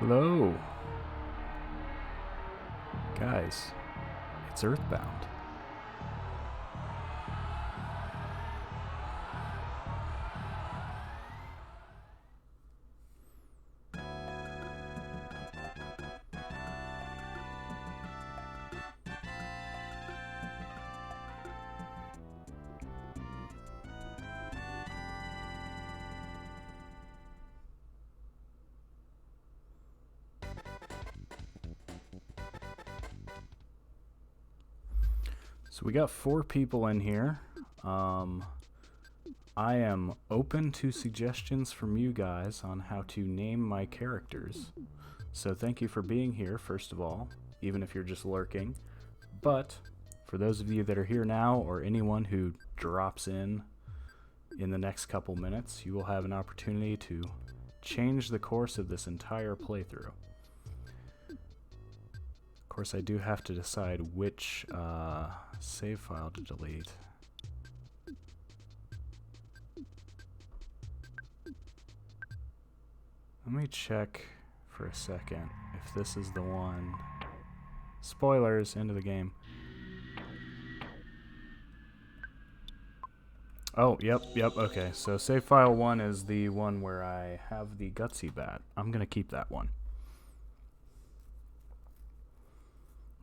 Hello, guys. It's EarthBound. So we got 4 people in here. I am open to suggestions from you guys on how to name my characters. So thank you for being here, first of all, even if you're just lurking. But for those of you that are here now, or anyone who drops in the next couple minutes, you will have an opportunity to change the course of this entire playthrough. Of course, I do have to decide which save file to delete. Let me check for a second if this is the one. Spoilers, end of the game. Oh, yep, okay. So save file 1 is the one where I have the gutsy bat. I'm gonna keep that one.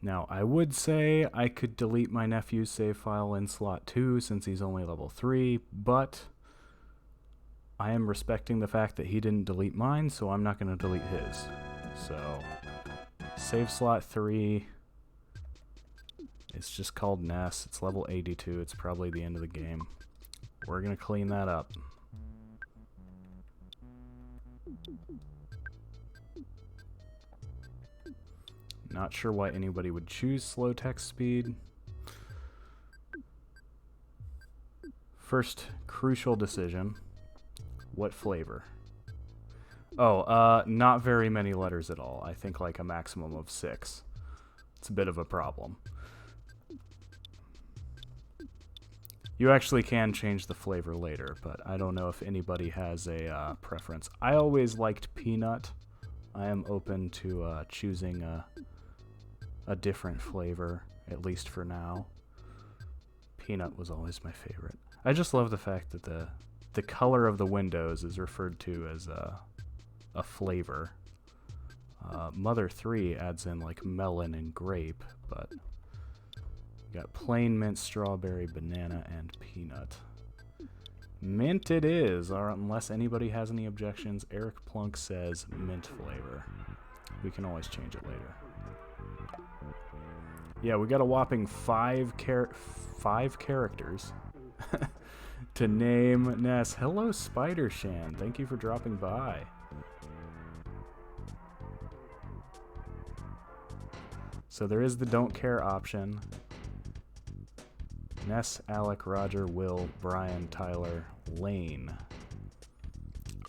Now, I would say I could delete my nephew's save file in slot 2 since he's only level 3, but I am respecting the fact that he didn't delete mine, so I'm not going to delete his. So, save slot 3. It's just called Ness. It's level 82. It's probably the end of the game. We're going to clean that up. Not sure why anybody would choose slow text speed. First crucial decision. What flavor? Oh, not very many letters at all. I think like a maximum of 6. It's a bit of a problem. You actually can change the flavor later, but I don't know if anybody has a preference. I always liked peanut. I am open to choosing a different flavor, at least for now. Peanut was always my favorite. I just love the fact that the color of the windows is referred to as a flavor. Mother 3 adds in like melon and grape, but you got plain mint, strawberry, banana, and peanut. Mint it is, or unless anybody has any objections. Eric Plunk says mint flavor. We can always change it later. Yeah, we got a whopping 5 characters to name Ness. Hello, Spider Shan. Thank you for dropping by. So there is the don't care option. Ness, Alec, Roger, Will, Brian, Tyler, Lane.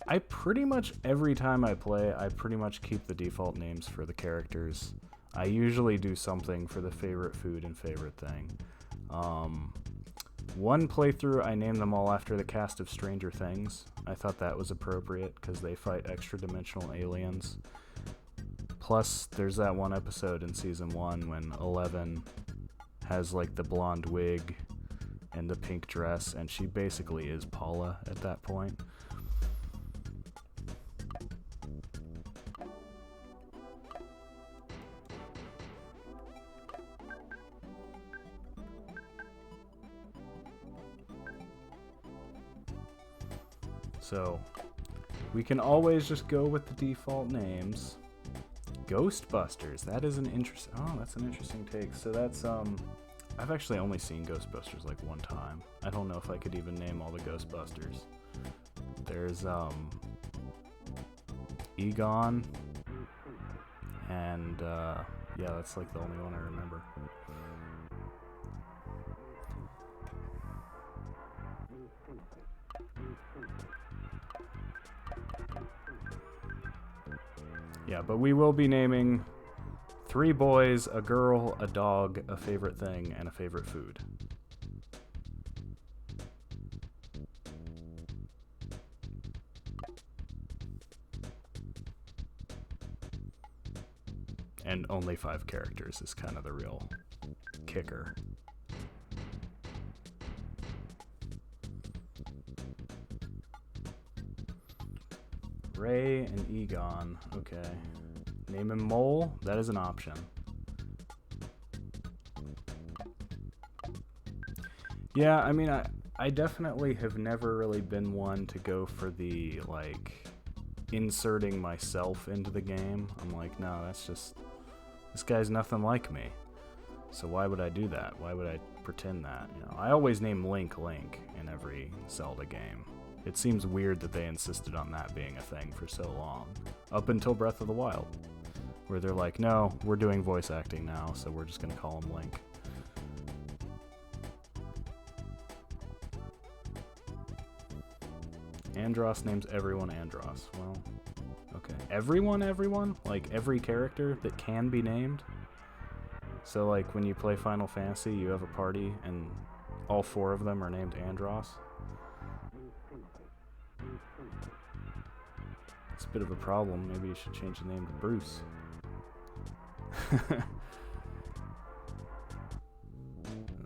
I pretty much, every time I play, I pretty much keep the default names for the characters. I usually do something for the favorite food and favorite thing. One playthrough, I named them all after the cast of Stranger Things. I thought that was appropriate because they fight extra-dimensional aliens. Plus, there's that one episode in Season 1 when Eleven has like the blonde wig and the pink dress, and she basically is Paula at that point. So, we can always just go with the default names. Ghostbusters, that is an interesting... Oh, that's an interesting take. So that's, I've actually only seen Ghostbusters like one time. I don't know if I could even name all the Ghostbusters. There's, Egon. And, yeah, that's like the only one I remember. Yeah, but we will be naming 3 boys, a girl, a dog, a favorite thing, and a favorite food. And only 5 characters is kind of the real kicker. Ray and Egon. Okay. Name him Mole. That is an option. Yeah, I mean, I definitely have never really been one to go for the, like, inserting myself into the game. I'm like, no, that's just... This guy's nothing like me. So why would I do that? Why would I pretend that? You know, I always name Link in every Zelda game. It seems weird that they insisted on that being a thing for so long. Up until Breath of the Wild. Where they're like, no, we're doing voice acting now, so we're just gonna call him Link. Andros names everyone Andros. Well, okay. Everyone? Like, every character that can be named? So, like, when you play Final Fantasy, you have a party, and all 4 of them are named Andros? It's a bit of a problem. Maybe you should change the name to Bruce. And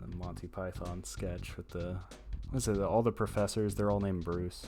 the Monty Python sketch with the... What is it? All the professors, they're all named Bruce.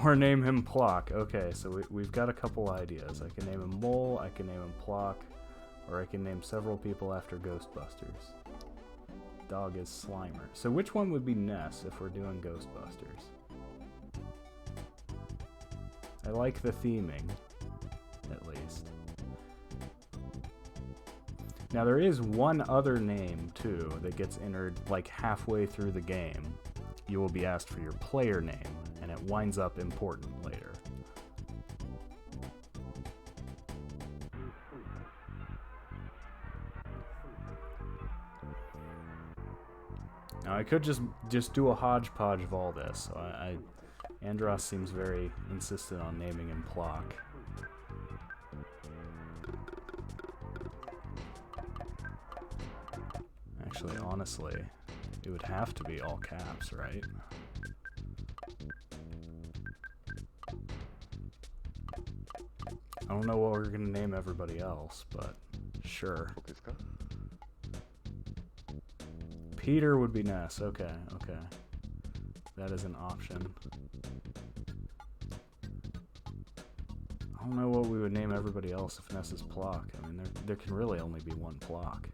Or name him Plock. Okay, so we've got a couple ideas. I can name him Mole, I can name him Plock, or I can name several people after Ghostbusters. Dog is Slimer. So which one would be Ness if we're doing Ghostbusters? I like the theming, at least. Now there is one other name, too, that gets entered like halfway through the game. You will be asked for your player name, and it winds up important later. Now I could just do a hodgepodge of all this. So Andros seems very insistent on naming him Plock. Actually, honestly, it would have to be all caps, right? I don't know what we're gonna name everybody else, but sure. Peter would be Ness. Okay, okay. That is an option. I don't know what we would name everybody else if Ness is Plock. I mean, there can really only be one Plock.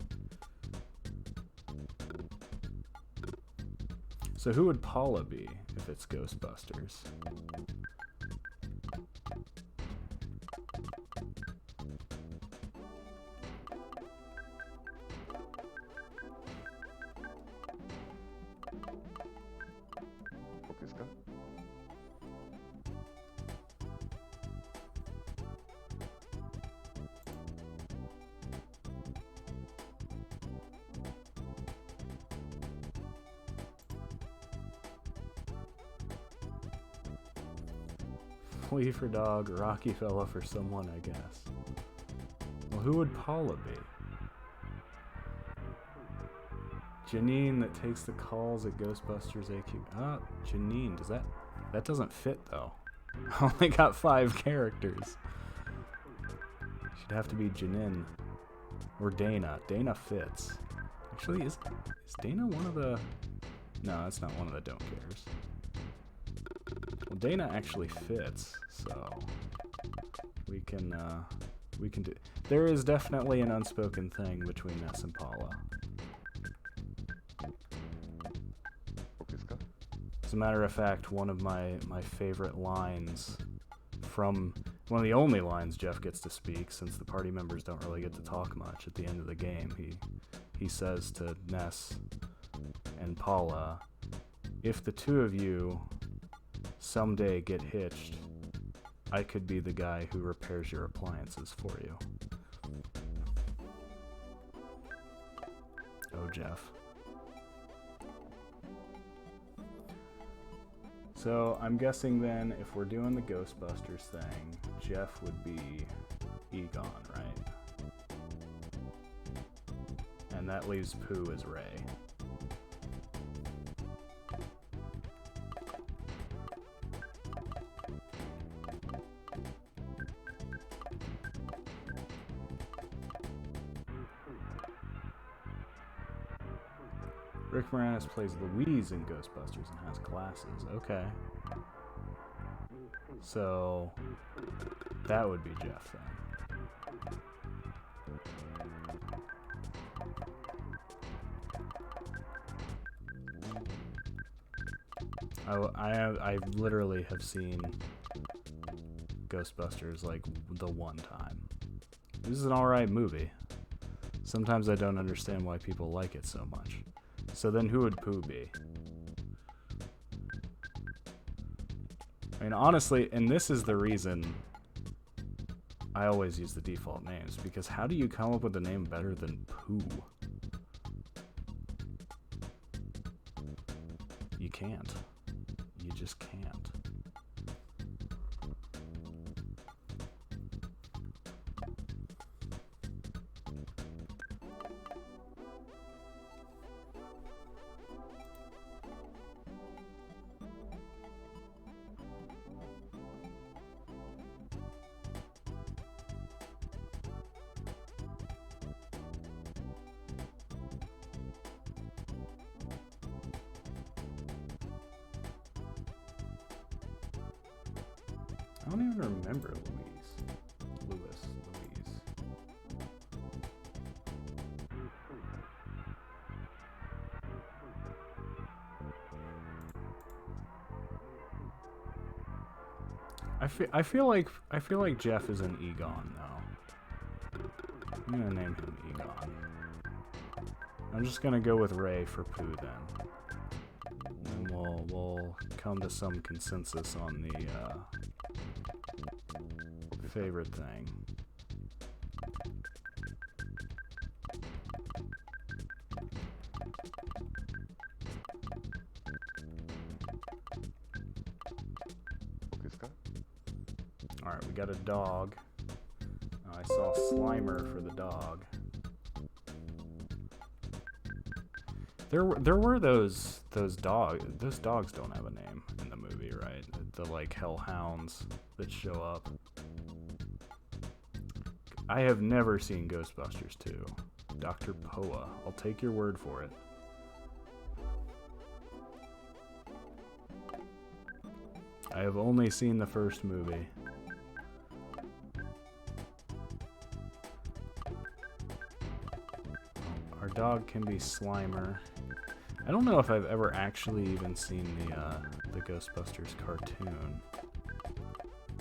So who would Paula be if it's Ghostbusters? Flea for dog, Rocky fella for someone, I guess. Well, who would Paula be? Janine that takes the calls at Ghostbusters AQ. Ah, Janine, that doesn't fit though. I only got 5 characters. She'd have to be Janine. Or Dana. Dana fits. Actually, is Dana one of the... No, that's not one of the don't cares. Well, Dana actually fits, so we can do. There is definitely an unspoken thing between Ness and Paula. As a matter of fact, one of my favorite lines from one of the only lines Jeff gets to speak, since the party members don't really get to talk much at the end of the game, he says to Ness and Paula, "If the two of you someday get hitched, I could be the guy who repairs your appliances for you." Oh, Jeff. So I'm guessing then, if we're doing the Ghostbusters thing, Jeff would be Egon, right? And that leaves Pooh as Ray. Rick Moranis plays Louise in Ghostbusters and has glasses. Okay. So that would be Jeff then. I literally have seen Ghostbusters like the one time. This is an alright movie. Sometimes I don't understand why people like it so much. So then who would Pooh be? I mean, honestly, and this is the reason I always use the default names, because how do you come up with a name better than Pooh? You can't. You just can't. I don't even remember Louise. I feel like Jeff is an Egon now. I'm gonna name him Egon. I'm just gonna go with Ray for Pooh then. And we'll come to some consensus on the favorite thing. Alright, we got a dog. I saw Slimer for the dog. There were those dogs. Those dogs don't have a name in the movie, right? The like hellhounds that show up. I have never seen Ghostbusters 2. Dr. Poa. I'll take your word for it. I have only seen the first movie. Our dog can be Slimer. I don't know if I've ever actually even seen the Ghostbusters cartoon.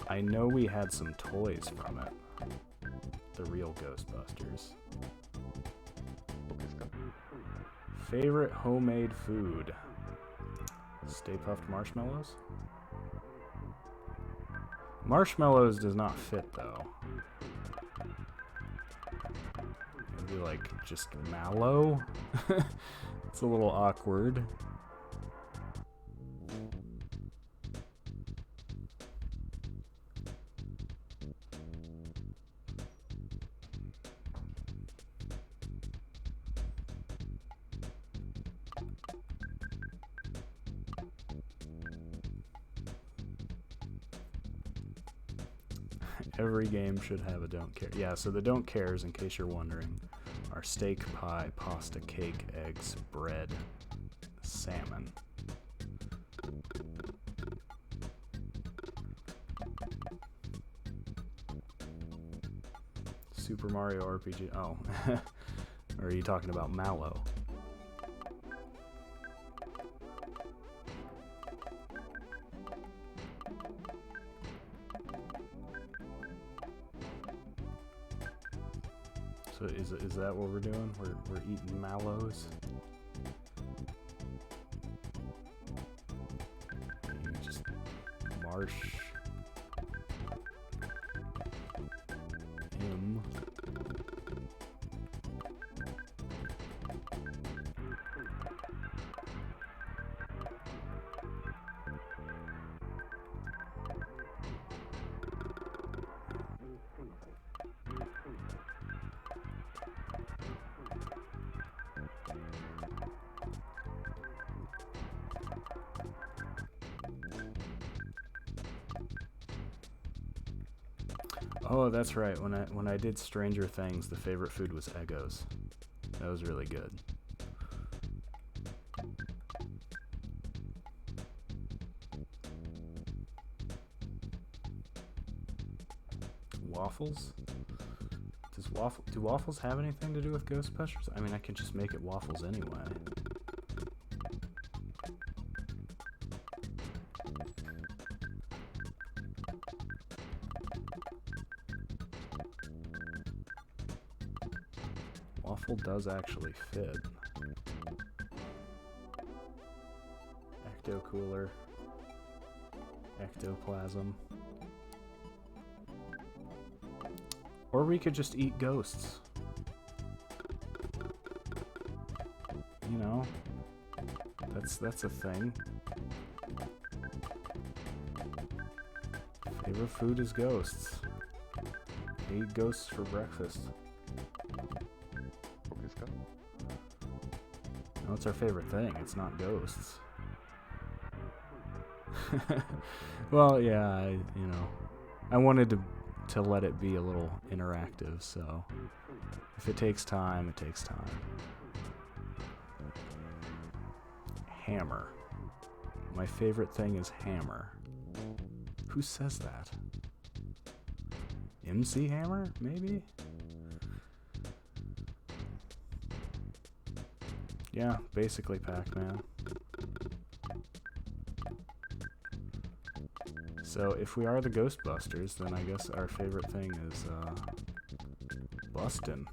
I know we had some toys from it. The real Ghostbusters. Favorite homemade food? Stay Puft Marshmallows? Marshmallows does not fit though. Maybe like just mallow? It's a little awkward. Every game should have a don't care. Yeah, so the don't cares, in case you're wondering, are steak, pie, pasta, cake, eggs, bread, salmon. Super Mario RPG. Oh. Or are you talking about mallow? So is that what we're doing? We're eating mallows? You just marsh him. Oh, that's right. When I did Stranger Things, the favorite food was Eggos. That was really good. Waffles? Do waffles have anything to do with Ghostbusters? I mean, I can just make it waffles anyway. Waffle does actually fit. Ecto cooler. Ectoplasm. Or we could just eat ghosts. You know, that's a thing. Favorite food is ghosts. I eat ghosts for breakfast. No, it's our favorite thing. It's not ghosts. Well, yeah, I wanted to let it be a little interactive, so if it takes time, it takes time. Hammer. My favorite thing is hammer. Who says that? MC Hammer, maybe? Yeah, basically Pac-Man. So if we are the Ghostbusters, then I guess our favorite thing is bustin'.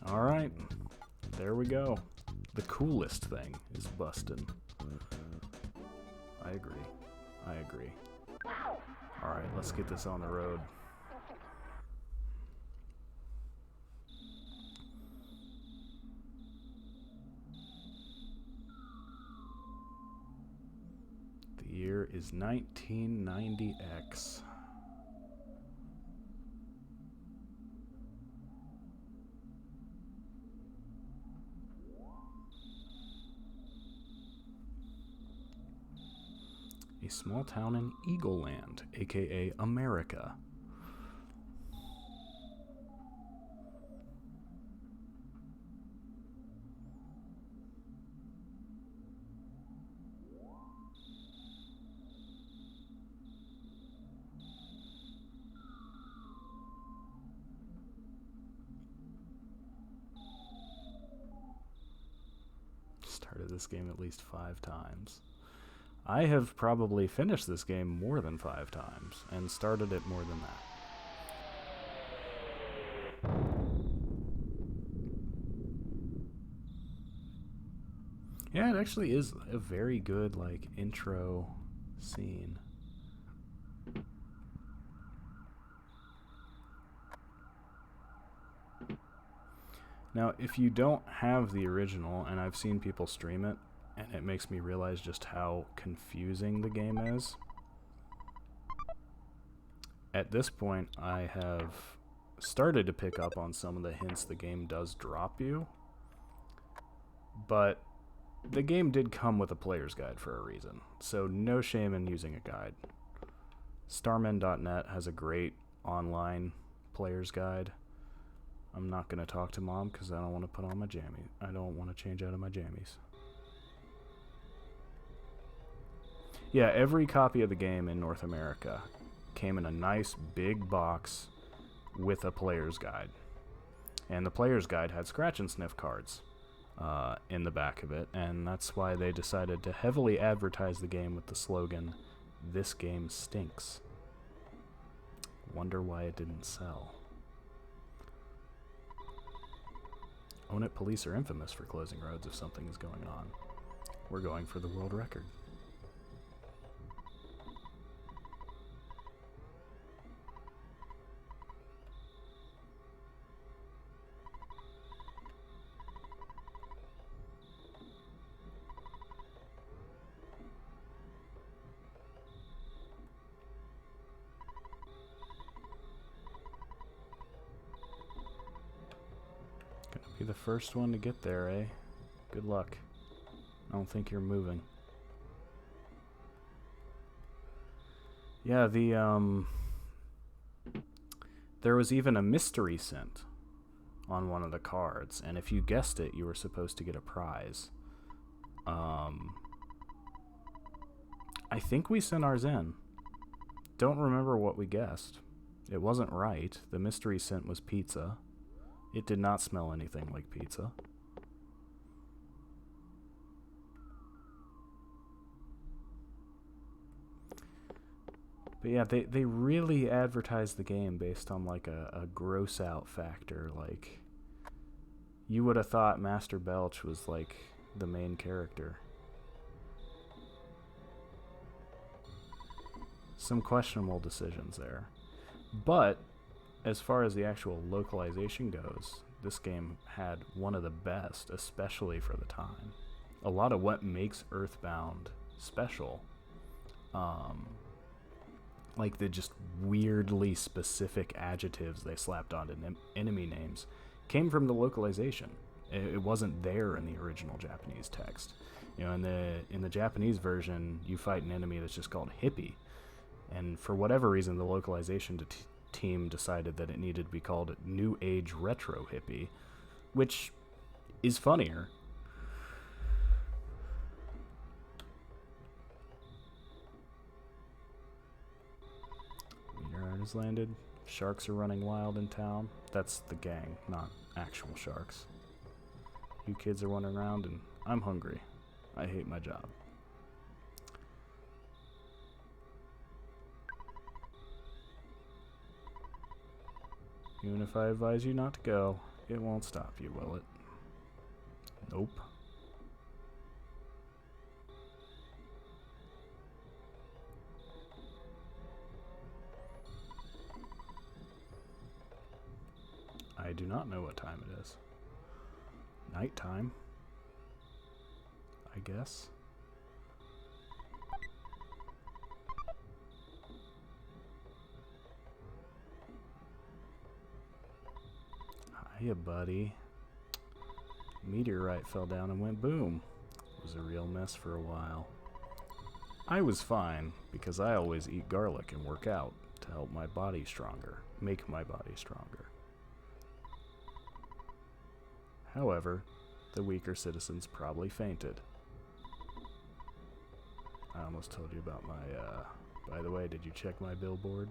Alright, there we go. The coolest thing is bustin'. I agree. I agree. Alright, let's get this on the road. The year is 1990X. A small town in Eagle Land, aka America. Started this game at least 5 times. I have probably finished this game more than 5 times, and started it more than that. Yeah, it actually is a very good, like, intro scene. Now, if you don't have the original, and I've seen people stream it, and it makes me realize just how confusing the game is. At this point, I have started to pick up on some of the hints the game does drop you, but the game did come with a player's guide for a reason, so no shame in using a guide. Starmen.net has a great online player's guide. I'm not going to talk to Mom because I don't want to put on my jammies. I don't want to change out of my jammies. Yeah, every copy of the game in North America came in a nice big box with a player's guide. And the player's guide had scratch and sniff cards in the back of it, and that's why they decided to heavily advertise the game with the slogan, "This game stinks." Wonder why it didn't sell. Onett police are infamous for closing roads if something is going on. We're going for the world record. Be the first one to get there, eh? Good luck. I don't think you're moving. Yeah, there was even a mystery scent on one of the cards, and if you guessed it, you were supposed to get a prize. I think we sent ours in. Don't remember what we guessed. It wasn't right. The mystery scent was pizza. It did not smell anything like pizza. But yeah, they really advertised the game based on like a gross out factor. Like, you would have thought Master Belch was like the main character. Some questionable decisions there. But as far as the actual localization goes, this game had one of the best, especially for the time. A lot of what makes EarthBound special, like the just weirdly specific adjectives they slapped onto enemy names, came from the localization. It wasn't there in the original Japanese text. You know, in the Japanese version, you fight an enemy that's just called hippie, and for whatever reason, the localization team decided that it needed to be called New Age Retro Hippie, which is funnier. Meteorite has landed. Sharks are running wild in town. That's the gang, not actual sharks. You kids are wandering around, and I'm hungry. I hate my job. Even if I advise you not to go, it won't stop you, will it? Nope. I do not know what time it is. Nighttime, I guess. Hiya, buddy. Meteorite fell down and went boom. It was a real mess for a while. I was fine, because I always eat garlic and work out to help my body stronger, make my body stronger. However, the weaker citizens probably fainted. I almost told you about my, by the way, did you check my billboard?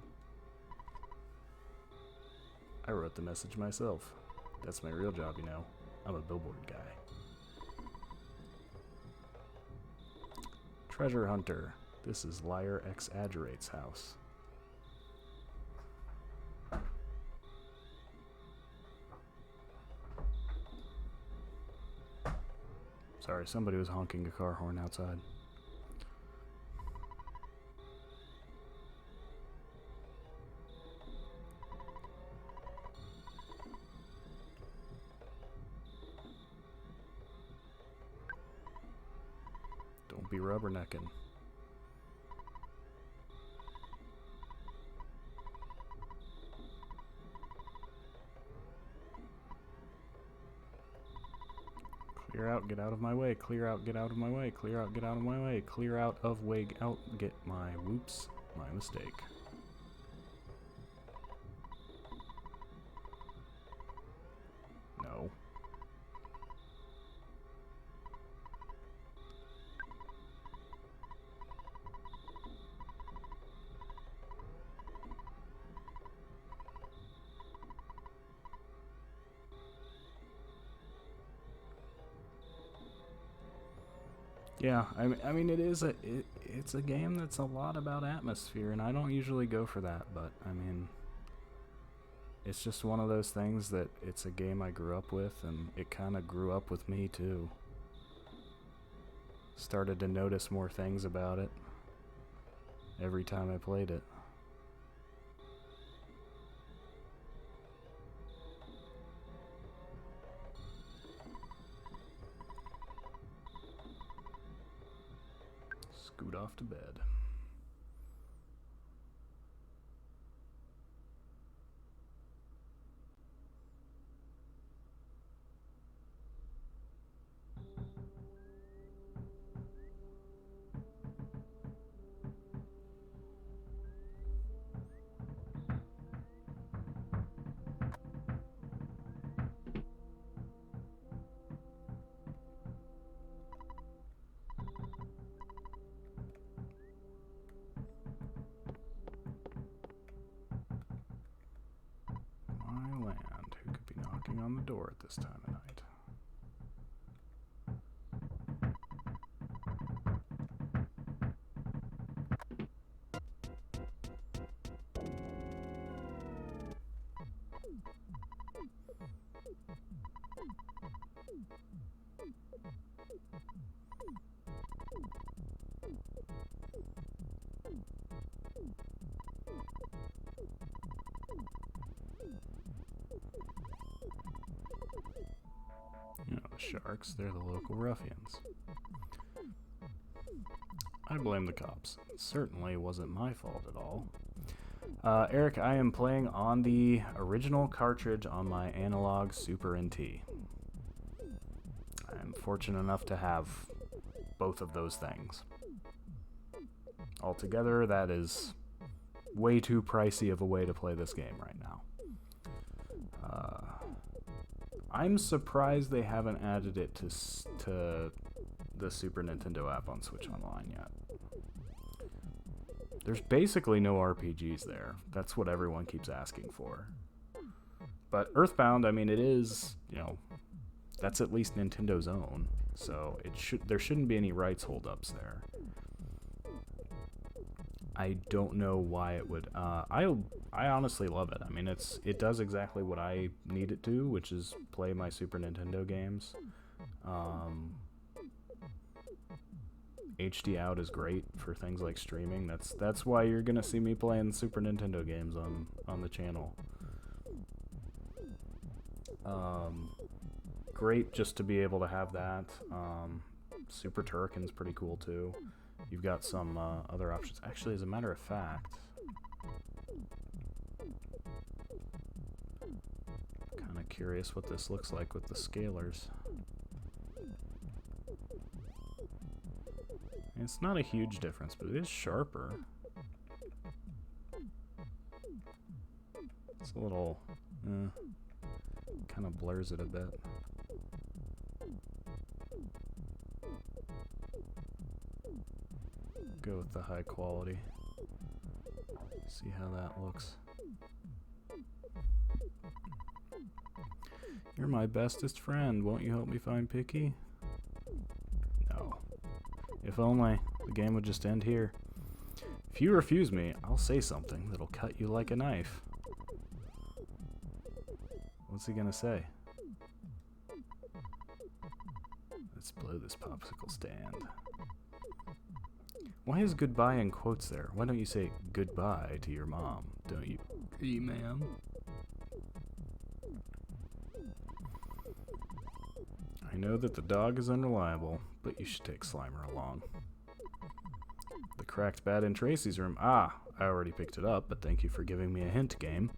I wrote the message myself. That's my real job, you know. I'm a billboard guy. Treasure hunter. This is Liar Exaggerate's house. Sorry, somebody was honking a car horn outside. Don't be rubbernecking. Clear out, get out of my way, clear out, get out of my way, clear out, get out of my way, clear out of way, out, get my, whoops, my mistake. No. Yeah, I mean it's a game that's a lot about atmosphere, and I don't usually go for that, but I mean, it's just one of those things that it's a game I grew up with, and it kind of grew up with me too. Started to notice more things about it every time I played it. Scoot off to bed. on the door at this time of night. You know, the sharks, they're the local ruffians. I blame the cops. It certainly wasn't my fault at all. Eric, I am playing on the original cartridge on my analog Super NT. I'm fortunate enough to have both of those things. Altogether, that is way too pricey of a way to play this game right now. I'm surprised they haven't added it to the Super Nintendo app on Switch Online yet. There's basically no RPGs there. That's what everyone keeps asking for. But EarthBound, I mean, it is, you know, that's at least Nintendo's own, so there shouldn't be any rights holdups there. I don't know why it would. I honestly love it. I mean, it does exactly what I need it to, which is play my Super Nintendo games. HD out is great for things like streaming. That's why you're gonna see me playing Super Nintendo games on the channel. Great just to be able to have that. Super Turrican's pretty cool too. You've got some other options. Actually, as a matter of fact, kind of curious what this looks like with the scalars. It's not a huge difference, but it is sharper. It's a little, kind of blurs it a bit. Go with the high quality. See how that looks. You're my bestest friend. Won't you help me find Picky? No. If only the game would just end here. If you refuse me, I'll say something that'll cut you like a knife. What's he gonna say? Let's blow this popsicle stand. Why is goodbye in quotes there? Why don't you say goodbye to your mom? Don't you agree, ma'am? I know that the dog is unreliable, but you should take Slimer along. The cracked bat in Tracy's room. Ah, I already picked it up, but thank you for giving me a hint, game.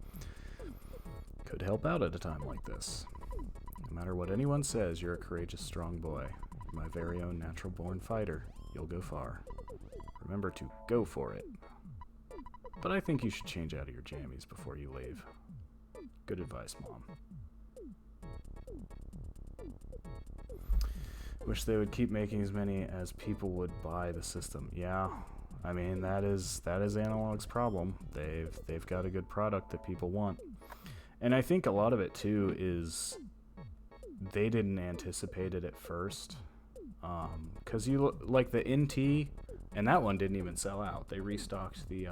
Could help out at a time like this. No matter what anyone says, you're a courageous, strong boy. You're my very own natural-born fighter. You'll go far. Remember to go for it. But I think you should change out of your jammies before you leave. Good advice, Mom. Wish they would keep making as many as people would buy the system. Yeah, I mean that is Analog's problem. They've got a good product that people want, and I think a lot of it too is they didn't anticipate it at first, because you like the NT, and that one didn't even sell out. They restocked the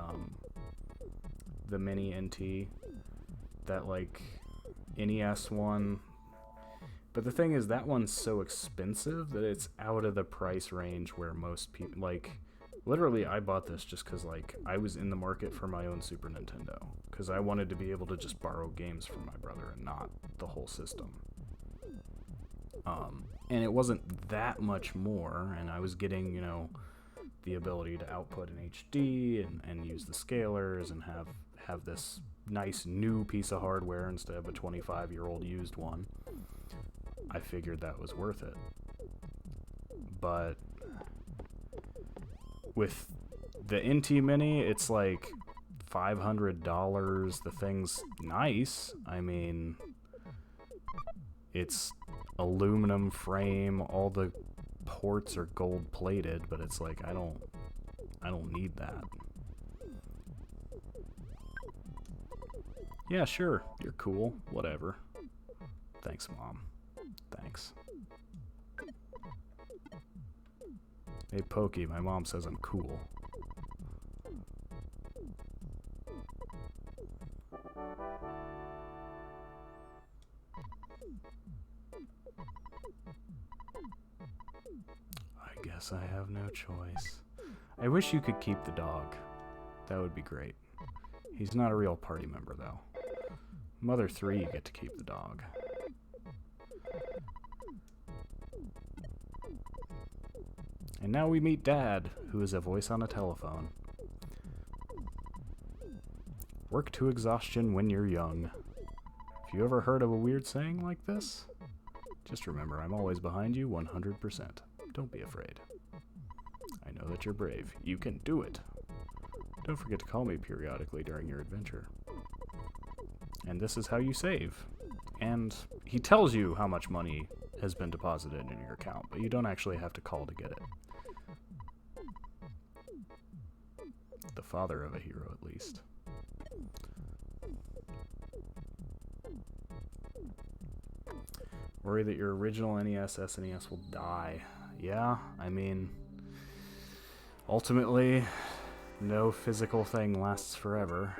mini NT, that like NES one. But the thing is, that one's so expensive that it's out of the price range where most people, like, literally I bought this just because, like, I was in the market for my own Super Nintendo. Because I wanted to be able to just borrow games from my brother and not the whole system. And it wasn't that much more, and I was getting, you know, the ability to output in HD and use the scalars and have this nice new piece of hardware instead of a 25-year-old used one. I figured that was worth it. But with the NT Mini, it's like $500. The thing's nice. I mean, it's aluminum frame. All the ports are gold plated, but it's like I don't need that. Yeah, sure. You're cool. Whatever. Thanks, Mom. Thanks. Hey, Pokey, my mom says I'm cool. I guess I have no choice. I wish you could keep the dog. That would be great. He's not a real party member, though. Mother 3, you get to keep the dog. And now we meet Dad, who is a voice on a telephone. Work to exhaustion when you're young. Have you ever heard of a weird saying like this? Just remember, I'm always behind you 100%. Don't be afraid. I know that you're brave. You can do it. Don't forget to call me periodically during your adventure. And this is how you save. And he tells you how much money has been deposited in your account, but you don't actually have to call to get it. The father of a hero, at least. Worry that your original NES, SNES will die. Yeah, I mean, ultimately, no physical thing lasts forever.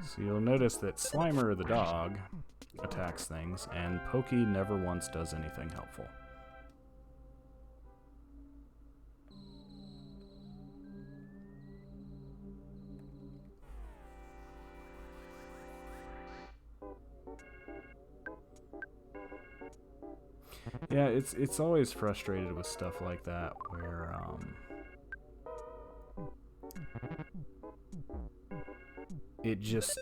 So you'll notice that Slimer the dog attacks things, and Pokey never once does anything helpful. Yeah, it's always frustrated with stuff like that, where it just,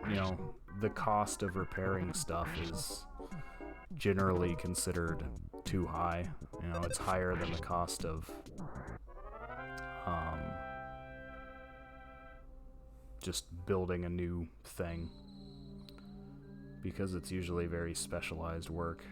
you know, the cost of repairing stuff is generally considered too high. You know, it's higher than the cost of just building a new thing, because it's usually very specialized work.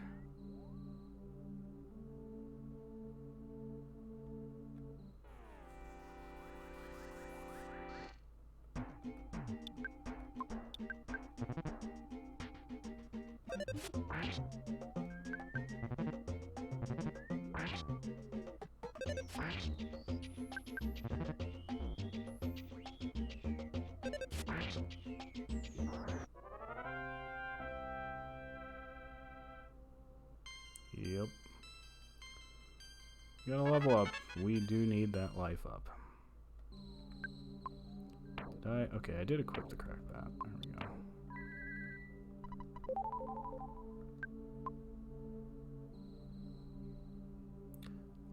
Yep. Gotta level up. We do need that life up. Did I? Okay, I did equip the crack bat. There we go.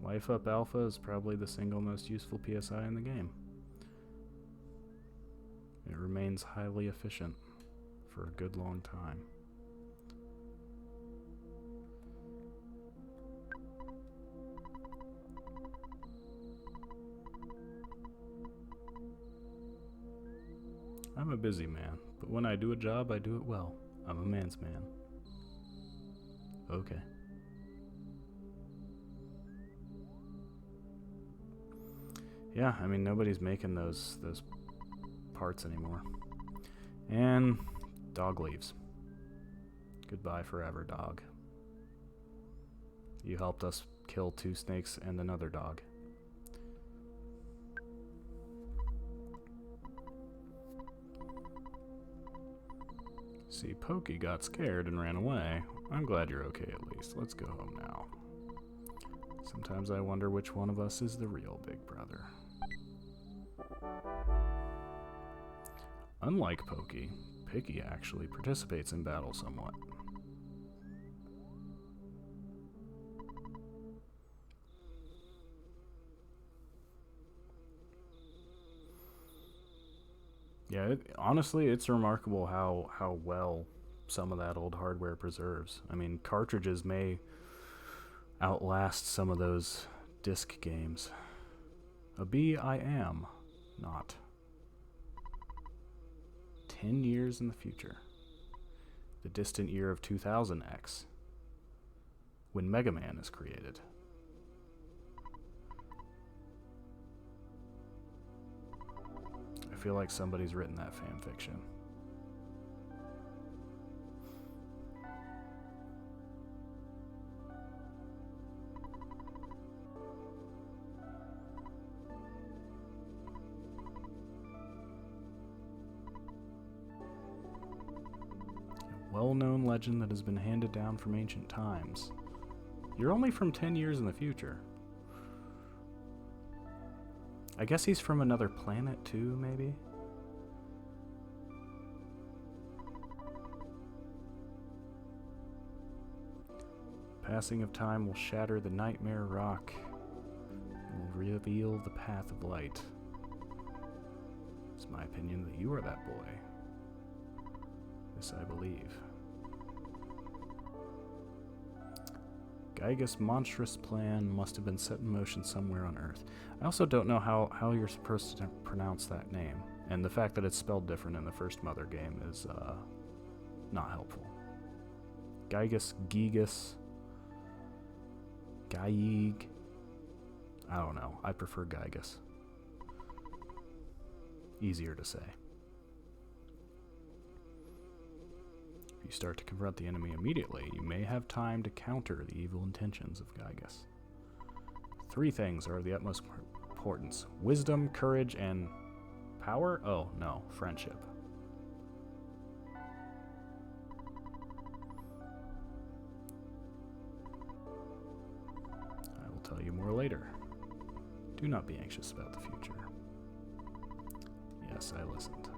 Life up alpha is probably the single most useful PSI in the game. It remains highly efficient for a good long time. I'm a busy man, but when I do a job, I do it well. I'm a man's man. Okay. Yeah, I mean, nobody's making those parts anymore. And dog leaves. Goodbye forever, dog. You helped us kill 2 snakes and another dog. See, Pokey got scared and ran away. I'm glad you're okay at least. Let's go home now. Sometimes I wonder which one of us is the real big brother. Unlike Pokey, Picky actually participates in battle somewhat. Yeah, honestly, it's remarkable how well some of that old hardware preserves. I mean, cartridges may outlast some of those disc games. A bee I am not. 10 years in the future. The distant year of 2000X. when Mega Man is created. I feel like somebody's written that fan fiction. Well-known legend that has been handed down from ancient times. You're only from 10 years in the future. I guess he's from another planet too, maybe? Passing of time will shatter the nightmare rock and will reveal the path of light. It's my opinion that you are that boy. This I believe. Gyga's monstrous plan must have been set in motion somewhere on Earth. I also don't know how you're supposed to pronounce that name, and the fact that it's spelled different in the first Mother game is not helpful. Gygas, Gigas, Gyig. I don't know. I prefer Gygas. Easier to say. If you start to confront the enemy immediately, you may have time to counter the evil intentions of Gygas. 3 things are of the utmost importance: wisdom, courage, and power? Oh, no, friendship. I will tell you more later. Do not be anxious about the future. Yes, I listened.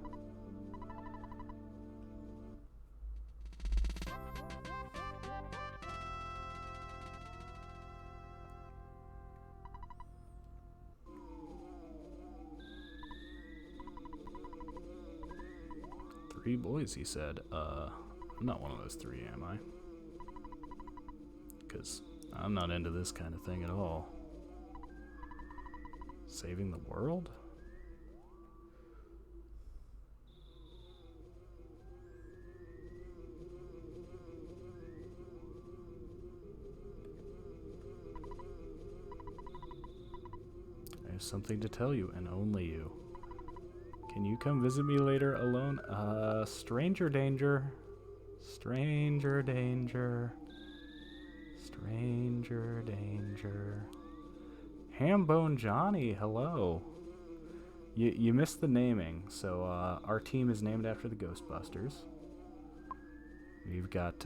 Three boys, he said. I'm not one of those 3, am I? Because I'm not into this kind of thing at all. Saving the world? I have something to tell you, and only you. Can you come visit me later alone? Stranger danger. Stranger danger. Stranger danger. Hambone Johnny, hello. You missed the naming, so our team is named after the Ghostbusters. We've got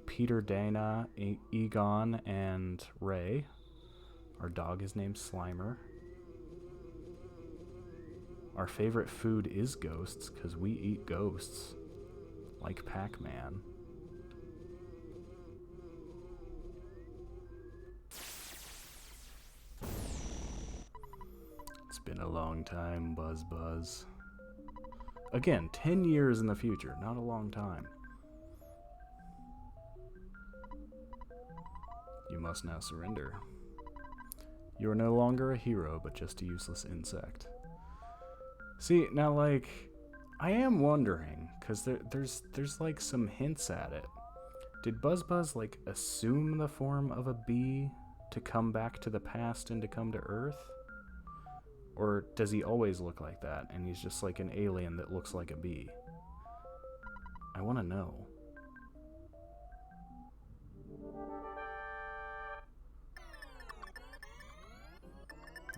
Peter, Dana, Egon, and Ray. Our dog is named Slimer. Our favorite food is ghosts, because we eat ghosts. Like Pac-Man. It's been a long time, Buzz. Again, 10 years in the future, not a long time. You must now surrender. You are no longer a hero, but just a useless insect. See, now, like, I am wondering, because there's like some hints at it. Did Buzz, like, assume the form of a bee to come back to the past and to come to Earth? Or does he always look like that, and he's just like an alien that looks like a bee? I want to know.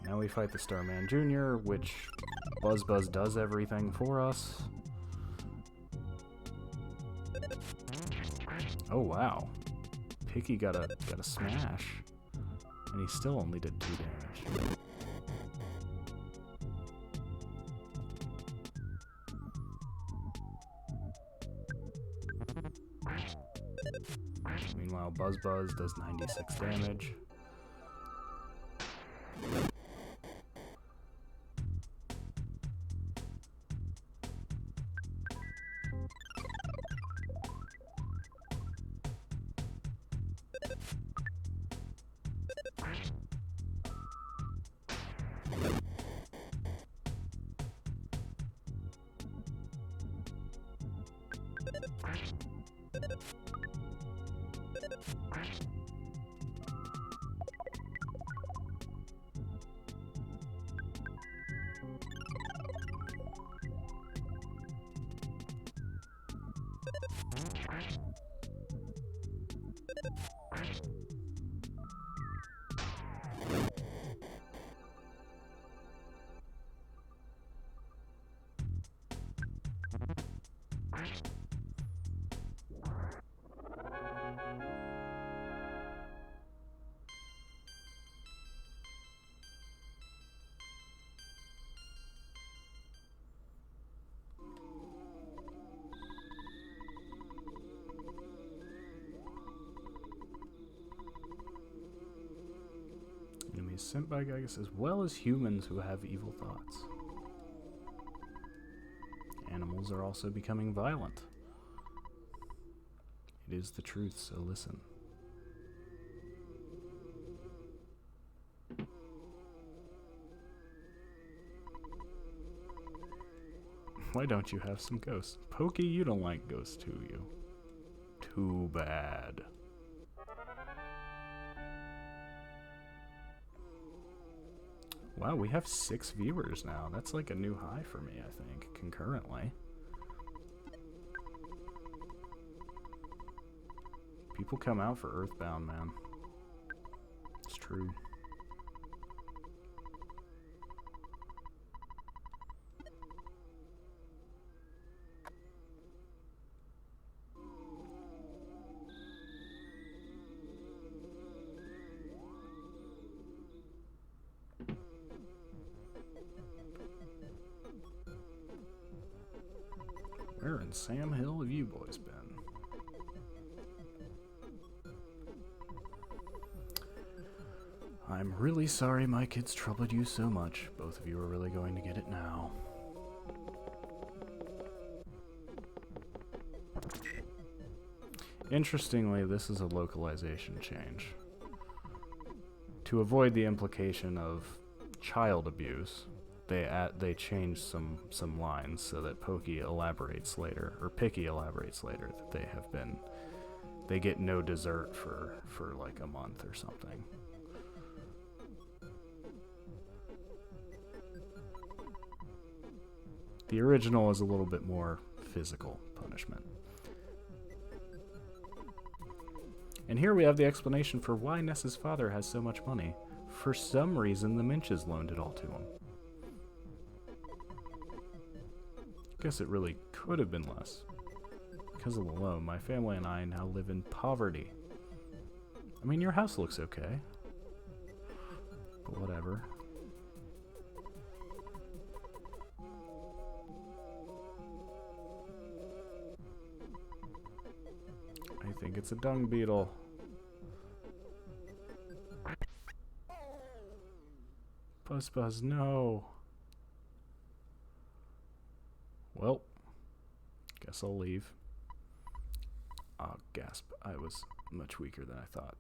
Now we fight the Starman Jr., which Buzz does everything for us. Oh wow. Picky got a smash. And he still only did 2 damage. Meanwhile, Buzz does 96 damage. Enemies sent by Gygas as well as humans who have evil thoughts. Animals are also becoming violent. It is the truth, so listen. Why don't you have some ghosts? Pokey, you don't like ghosts, do you? Too bad. Wow, we have 6 viewers now. That's like a new high for me, I think, concurrently. People come out for EarthBound, man. It's true. Where in Sam Hill have you boys been? I'm really sorry my kids troubled you so much. Both of you are really going to get it now. Interestingly, this is a localization change. To avoid the implication of child abuse, they changed some lines so that Pokey elaborates later, or Picky elaborates later, that they get no dessert for like a month or something. The original is a little bit more physical punishment. And here we have the explanation for why Ness's father has so much money. For some reason, the Minches loaned it all to him. Guess it really could have been less. Because of the loan, my family and I now live in poverty. I mean, your house looks okay. But whatever. I think it's a dung beetle. Buzz, no. Well, guess I'll leave. Oh, gasp. I was much weaker than I thought.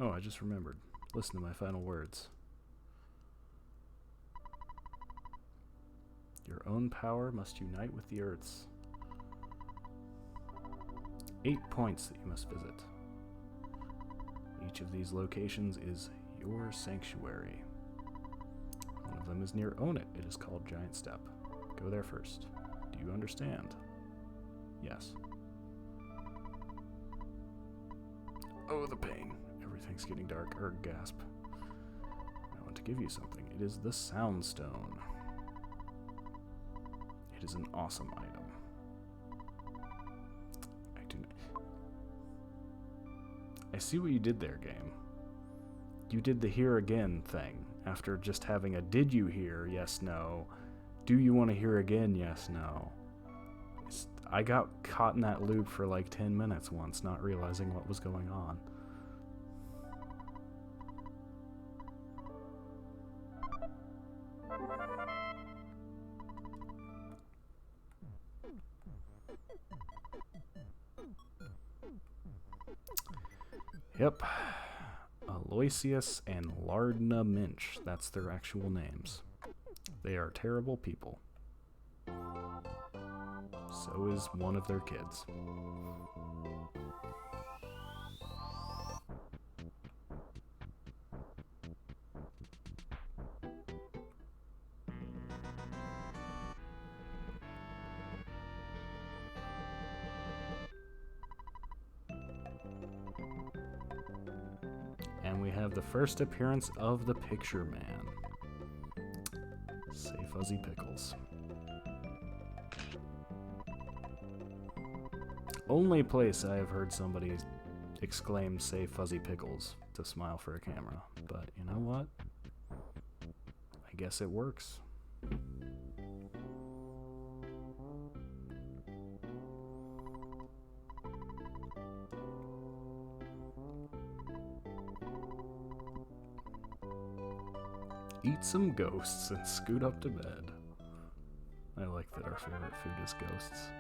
Oh, I just remembered. Listen to my final words. Your own power must unite with the Earth's. 8 points that you must visit. Each of these locations is your sanctuary. One of them is near Onett. It is called Giant Step. Go there first. Do you understand? Yes. Oh, the pain. Everything's getting dark. Gasp. I want to give you something. It is the Sound Stone. It is an awesome item. I see what you did there, game. You did the hear again thing. After just having a did you hear, yes, no. Do you want to hear again, yes, no. I got caught in that loop for like 10 minutes once, not realizing what was going on. Yep. Aloysius and Lardna Minch. That's their actual names. They are terrible people. So is one of their kids. we have the first appearance of the Picture Man. Say Fuzzy Pickles. Only place I have heard somebody exclaim "Say Fuzzy Pickles" to smile for a camera. But you know what? I guess it works. Eat some ghosts and scoot up to bed. I like that our favorite food is ghosts.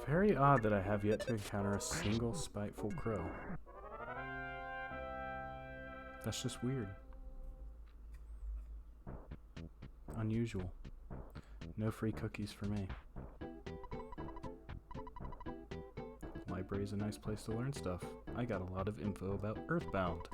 Very odd that I have yet to encounter a single spiteful crow. That's just weird. Unusual. No free cookies for me. Library's a nice place to learn stuff. I got a lot of info about EarthBound.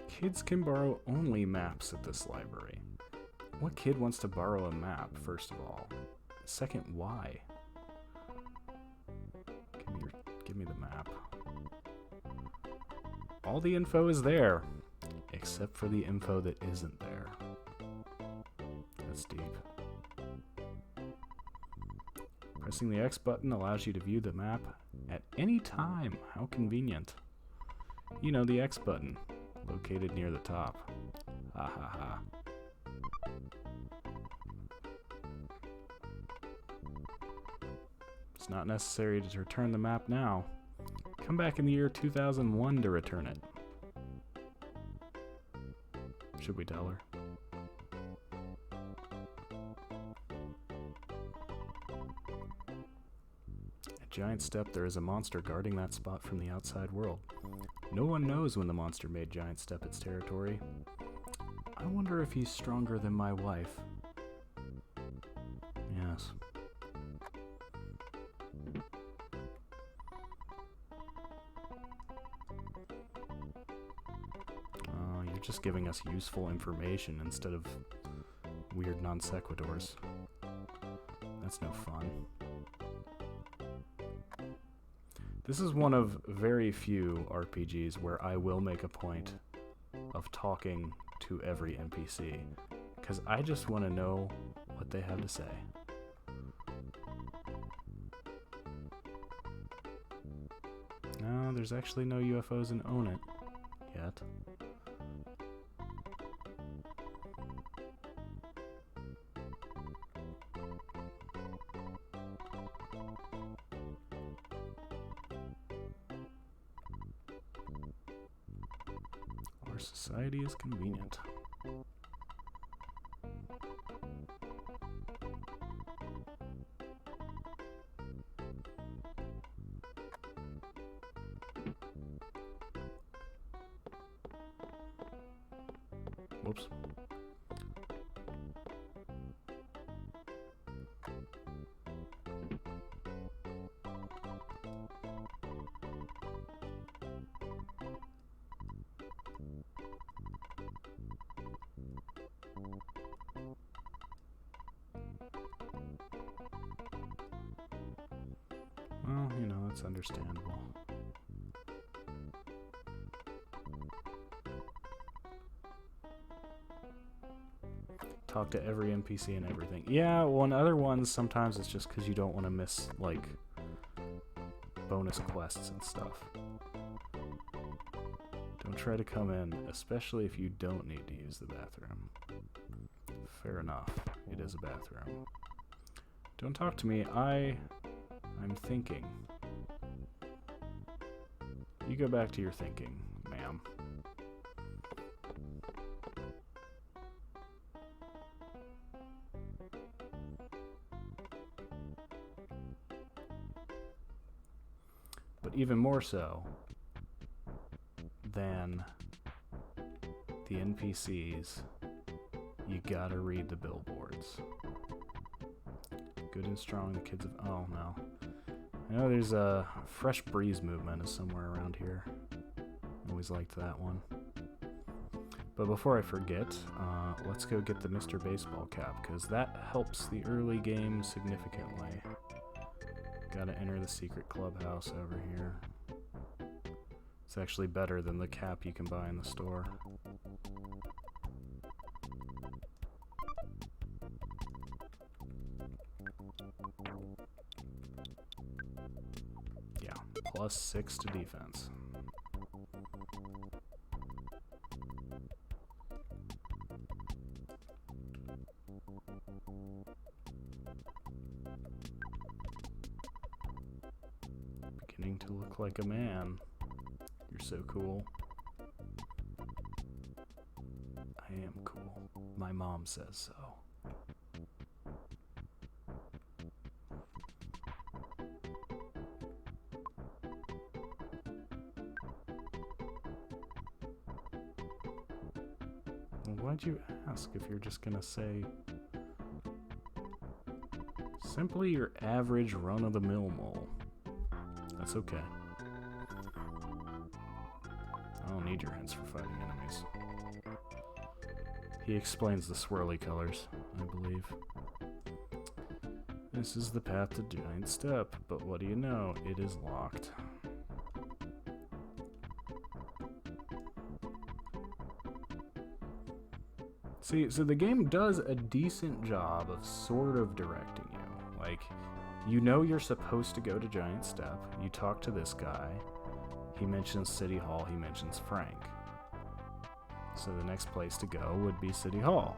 Kids can borrow only maps at this library. What kid wants to borrow a map, first of all? Second, why? Give me the map. All the info is there, except for the info that isn't there. That's deep. Pressing the X button allows you to view the map at any time. How convenient. You know, the X button, located near the top. Ha ha ha. It's not necessary to return the map now. Come back in the year 2001 to return it. Should we tell her? At Giant Step, there is a monster guarding that spot from the outside world. No one knows when the monster made Giant Step its territory. I wonder if he's stronger than my wife. Yes. You're just giving us useful information instead of weird non sequiturs. That's no fun. This is one of very few RPGs where I will make a point of talking to every NPC, because I just want to know what they have to say. No, there's actually no UFOs in Onett yet. Our society is convenient. Whoops. Well, you know, it's understandable. Talk to every NPC and everything. Yeah, well, in other ones, sometimes it's just because you don't want to miss, like, bonus quests and stuff. Don't try to come in, especially if you don't need to use the bathroom. Fair enough. It is a bathroom. Don't talk to me. I'm thinking. You go back to your thinking, ma'am. But even more so than the NPCs, you gotta read the billboards. Good and strong, the kids of... Oh, no. I know there's a Fresh Breeze movement is somewhere around here. Always liked that one. But before I forget, let's go get the Mr. Baseball cap, because that helps the early game significantly. Gotta enter the secret clubhouse over here. It's actually better than the cap you can buy in the store. Yeah, +6 to defense. Beginning to look like a man. You're so cool. I am cool. My mom says so. Well, why'd you ask if you're just gonna say simply your average run-of-the-mill mole? That's okay. I don't need your hints for fighting enemies. He explains the swirly colors, I believe. This is the path to Giant Step, but what do you know? It is locked. See, so the game does a decent job of sort of directing you. Like, you know you're supposed to go to Giant Step, you talk to this guy, he mentions City Hall, he mentions Frank. So the next place to go would be City Hall,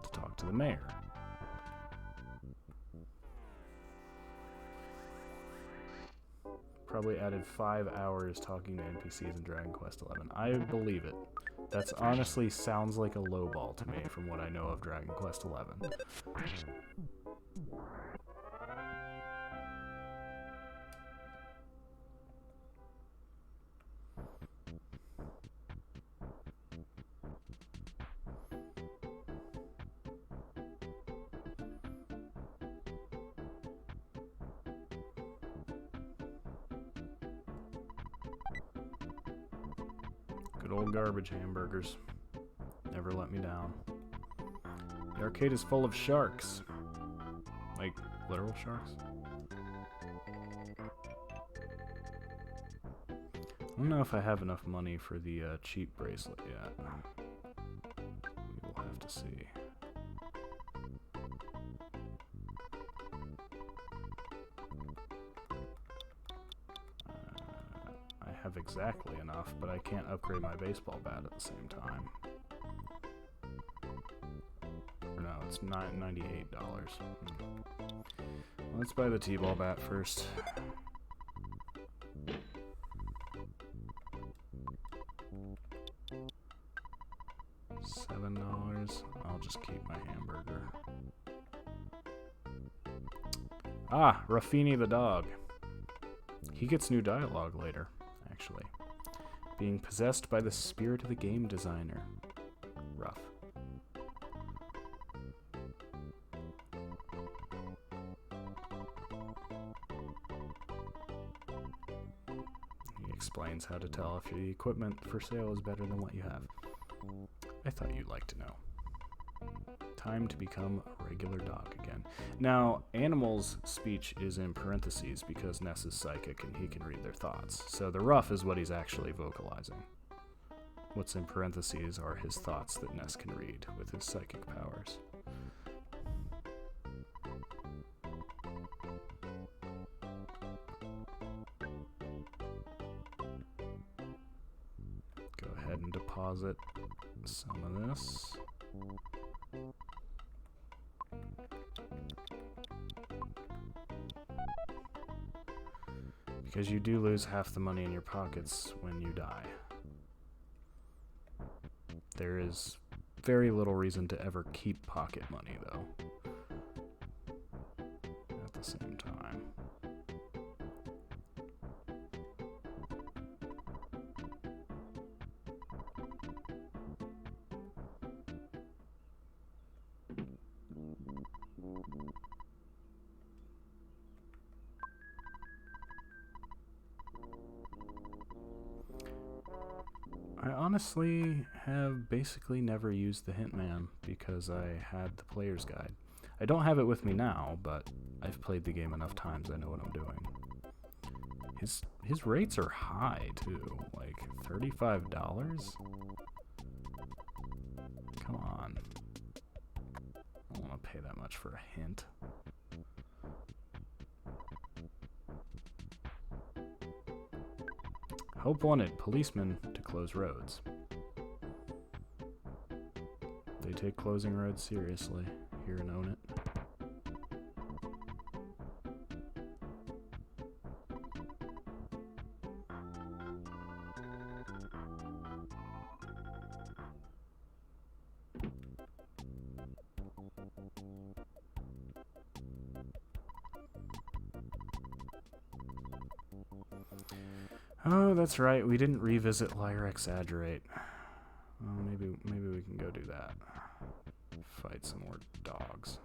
to talk to the mayor. Probably added 5 hours talking to NPCs in Dragon Quest XI. I believe it. That's honestly sounds like a lowball to me from what I know of Dragon Quest XI. Good old garbage hamburgers. Never let me down. The arcade is full of sharks. Like, literal sharks? I don't know if I have enough money for the cheap bracelet yet. We'll have to see. I have exactly enough, but I can't upgrade my baseball bat at the same time. Or no, it's $98. Let's buy the T-ball bat first. $7. I'll just keep my hamburger. Ah, Raffini the dog. He gets new dialogue later, actually. Being possessed by the spirit of the game designer. Rough. explains how to tell if the equipment for sale is better than what you have. I thought you'd like to know. Time to become a regular dog again. Now, Animal's speech is in parentheses because Ness is psychic and he can read their thoughts. So the rough is what he's actually vocalizing. What's in parentheses are his thoughts that Ness can read with his psychic powers. Go ahead and deposit some of this. Because you do lose half the money in your pockets when you die. There is very little reason to ever keep pocket money, though. At the same time. I honestly have basically never used the hint man because I had the player's guide. I don't have it with me now, but I've played the game enough times I know what I'm doing. His rates are high too, like $35? Come on. I don't want to pay that much for a hint. Hope wanted policemen to close roads. They take closing roads seriously here in Onett. Oh, that's right. We didn't revisit Liar Exaggerate. Well, maybe we can go do that. Fight some more dogs.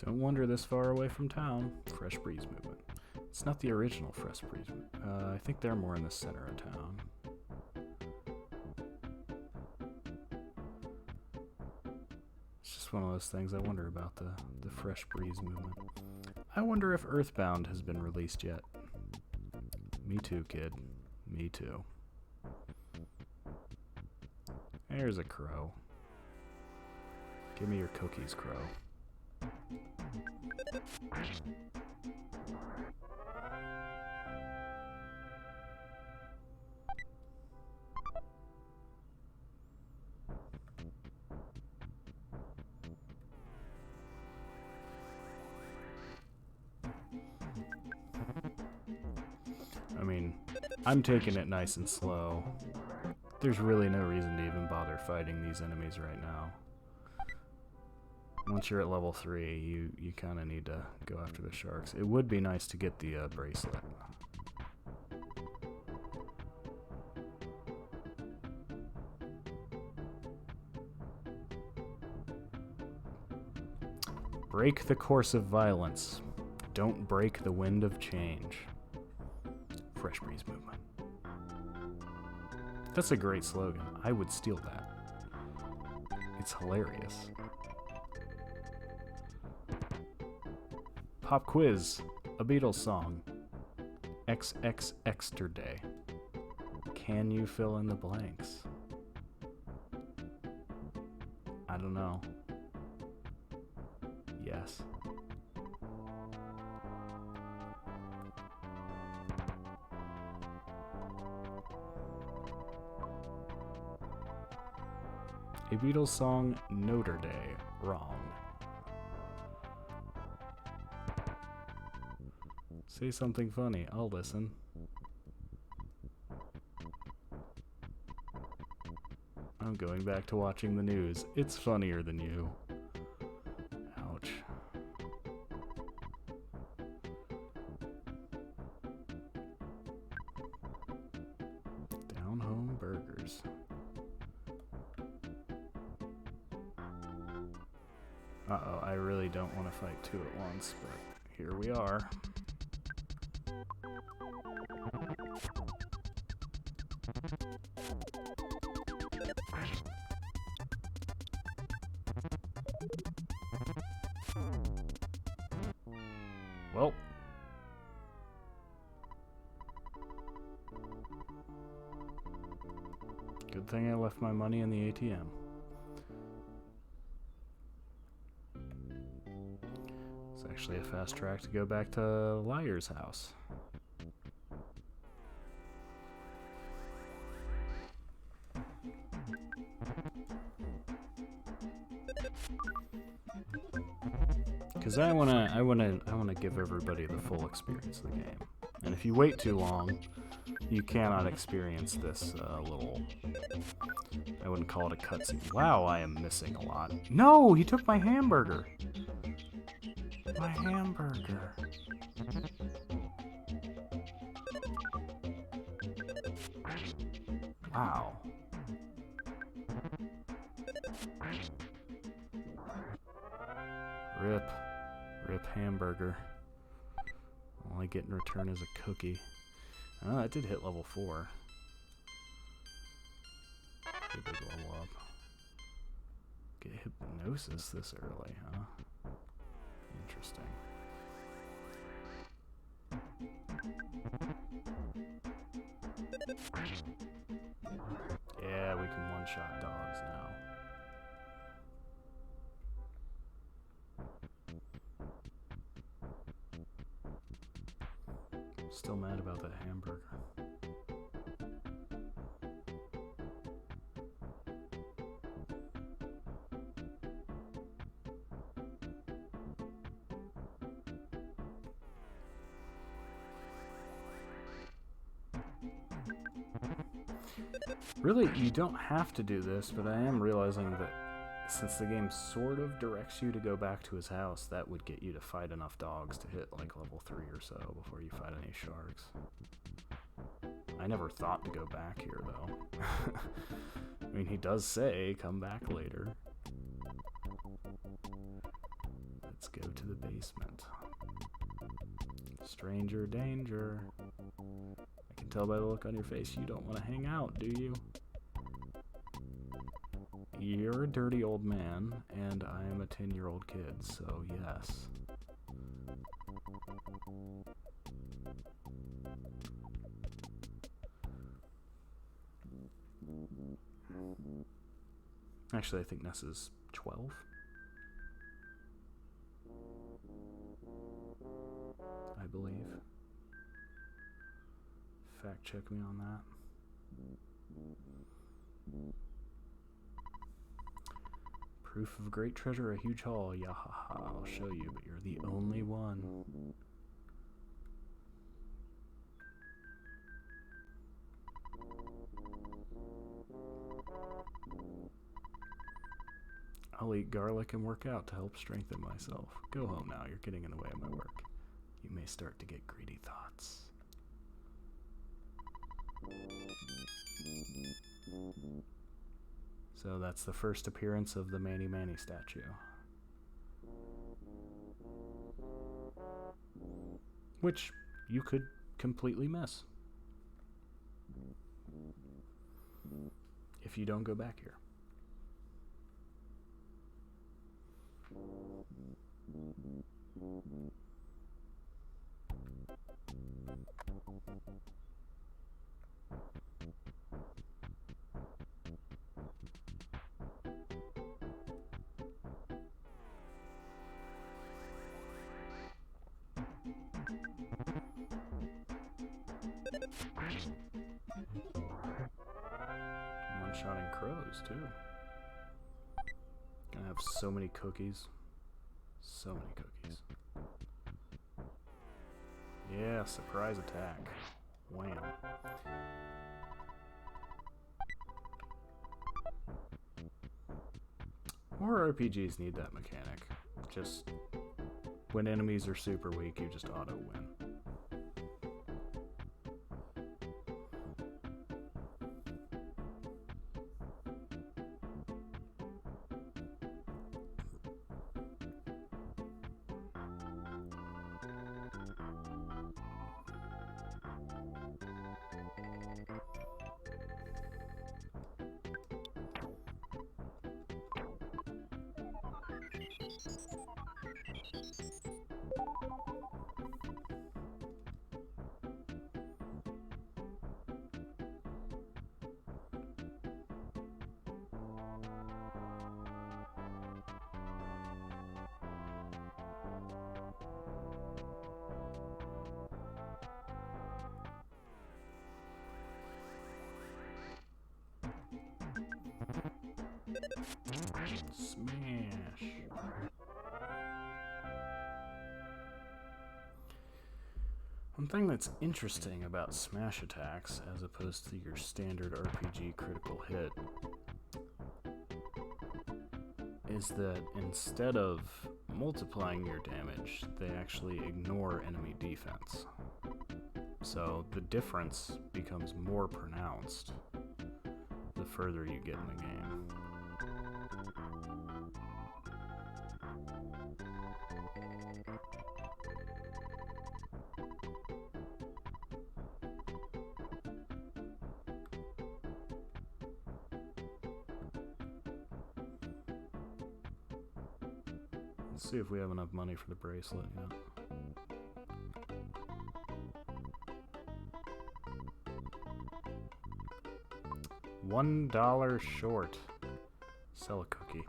Don't wander this far away from town. Fresh Breeze Movement. It's not the original Fresh Breeze Movement. I think they're more in the center of town. It's just one of those things I wonder about the Fresh Breeze Movement. I wonder if EarthBound has been released yet. Me too, kid. Me too. There's a crow. Give me your cookies, crow. I mean, I'm taking it nice and slow. There's really no reason to even bother fighting these enemies right now. Once you're at level 3, you kind of need to go after the sharks. It would be nice to get the bracelet. Break the course of violence. Don't break the wind of change. Fresh Breeze Movement. That's a great slogan. I would steal that. It's hilarious. Pop quiz. A Beatles song. XXXterday. Can you fill in the blanks? I don't know. Yes. A Beatles song, Notre Day. Wrong. Say something funny. I'll listen. I'm going back to watching the news. It's funnier than you. Ouch. Down home burgers. Uh-oh, I really don't want to fight two at once, but here we are. Well. Good thing I left my money in the ATM. It's actually a fast track to go back to Liar's house. Because I wanna give everybody the full experience of the game. And if you wait too long, you cannot experience this little, I wouldn't call it a cutscene. Wow, I am missing a lot. No, he took my hamburger. My hamburger. Wow. Rip. Rip hamburger. All I get in return is a cookie. Oh, that did hit level 4. Pretty big level up. Get hypnosis this early, huh? Interesting. Yeah, we can one-shot dogs now. Still mad about that hamburger. Really, you don't have to do this, but I am realizing that since the game sort of directs you to go back to his house, that would get you to fight enough dogs to hit like level 3 or so before you fight any sharks. I never thought to go back here, though. I mean, he does say, come back later. Let's go to the basement. Stranger danger. I can tell by the look on your face you don't want to hang out, do you? You're a dirty old man, and I am a 10-year-old kid, so yes. Actually, I think Ness is 12. I believe. Fact check me on that. Proof of great treasure, a huge haul. Yahaha, I'll show you, but you're the only one. I'll eat garlic and work out to help strengthen myself. Go home now, you're getting in the way of my work. You may start to get greedy thoughts. So that's the first appearance of the Manny Manny statue. Which you could completely miss if you don't go back here. One-shotting crows, too. Gonna have so many cookies. So many cookies. Yeah, surprise attack. Wham. More RPGs need that mechanic. Just when enemies are super weak, you just auto win. Smash. One thing that's interesting about smash attacks, as opposed to your standard RPG critical hit, is that instead of multiplying your damage, they actually ignore enemy defense. So the difference becomes more pronounced the further you get in the game. Let's see if we have enough money for the bracelet yet. $1 short. Sell a cookie.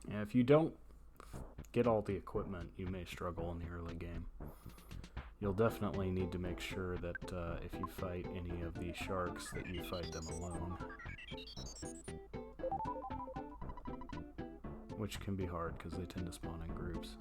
Yeah, if you don't get all the equipment, you may struggle in the early game. You'll definitely need to make sure that if you fight any of the sharks, that you fight them alone. Which can be hard, because they tend to spawn in groups.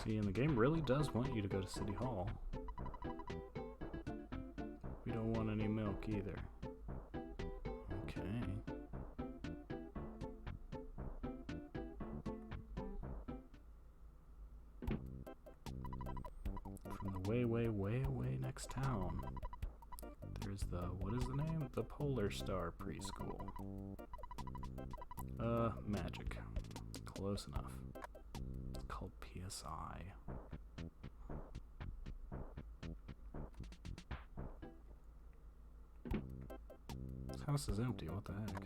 See, and the game really does want you to go to City Hall. We don't want any milk either. Okay. From the way away next town, there's the, what is the name? The Polar Star Preschool. Magic. Close enough. It's called PSI. This house is empty, what the heck?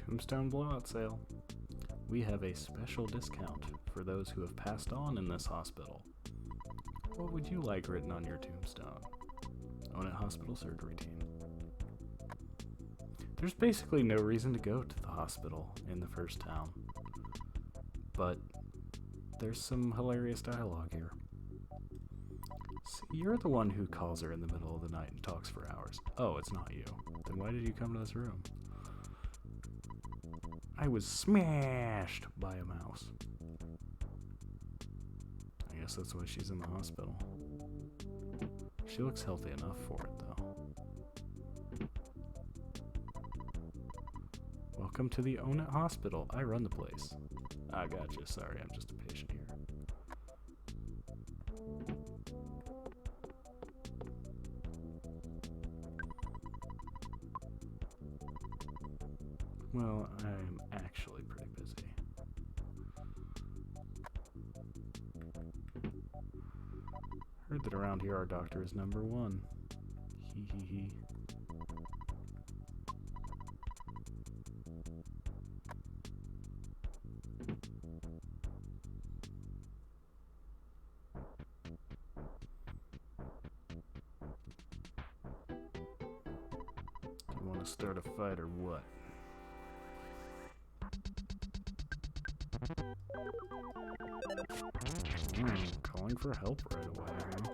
Tombstone blowout sale. We have a special discount for those who have passed on in this hospital. What would you like written on your tombstone? Onett Hospital Surgery Team. There's basically no reason to go to the hospital in the first town, but there's some hilarious dialogue here. See, you're the one who calls her in the middle of the night and talks for hours. Oh, it's not you. Then why did you come to this room? I was smashed by a mouse. I guess that's why she's in the hospital. She looks healthy enough for it, though. Welcome to the Onett Hospital. I run the place. I gotcha. Sorry, I'm just a patient here. Well, I'm actually pretty busy. Heard that around here our doctor is number one. Hee hee hee. Do you want to start a fight or what? Calling for help right away, huh?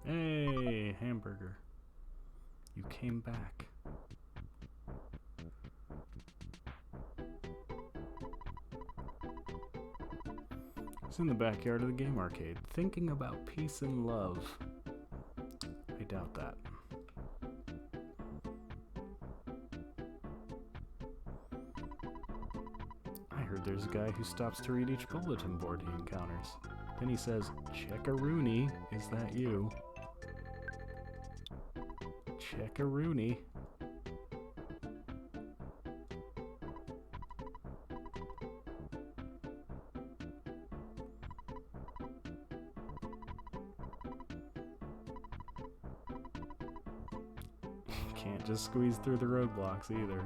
Hey, hamburger. You came back. It's in the backyard of the game arcade, thinking about peace and love. I doubt that. I heard there's a guy who stops to read each bulletin board he encounters. Then he says, "Check-a-rooney, is that you?" Check-a-rooney. Can't just squeeze through the roadblocks either.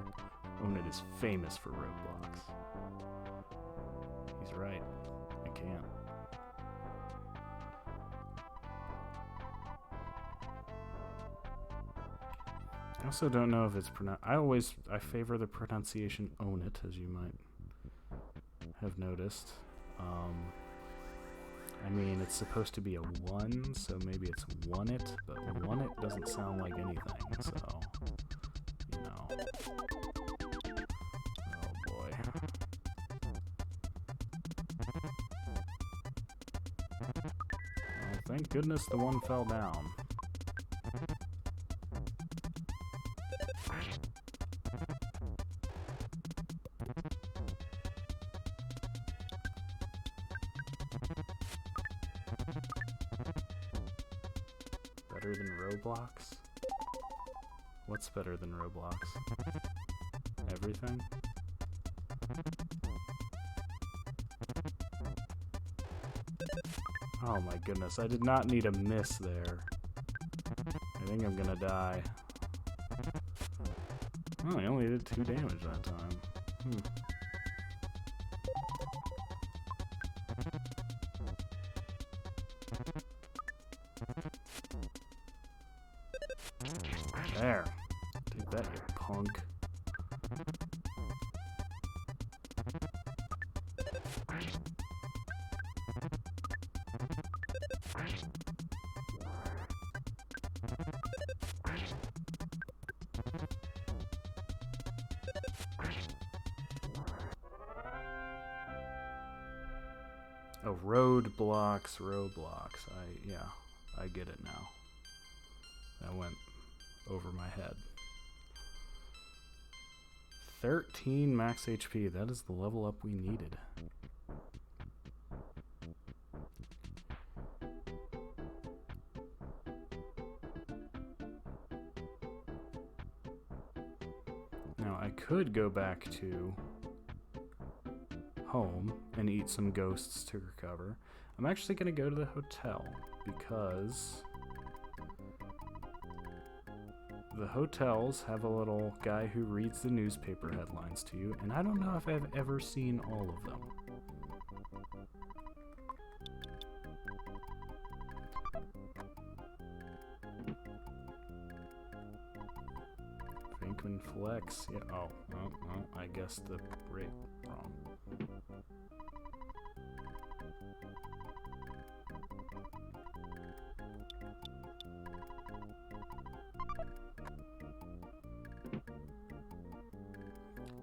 Onett is famous for roadblocks. He's right. I can't. I also don't know if it's pronounced. I favor the pronunciation Onett, as you might have noticed. I mean, it's supposed to be a one, so maybe it's Onett, but Onett doesn't sound like anything, so, you know. Oh boy. Well, thank goodness the one fell down. Better than Roblox? What's better than Roblox? Everything? Oh my goodness, I did not need a miss there. I think I'm gonna die. Oh, I only did 2 damage that time. There. Take that, you punk. Oh, roadblocks. I get it now. That went over my head. 13 max HP. That is the level up we needed. Now I could go back to home and eat some ghosts to recover. I'm actually going to go to the hotel because the hotels have a little guy who reads the newspaper headlines to you, and I don't know if I've ever seen all of them. Frankman Flex. Yeah. Oh, I guess the rate wrong.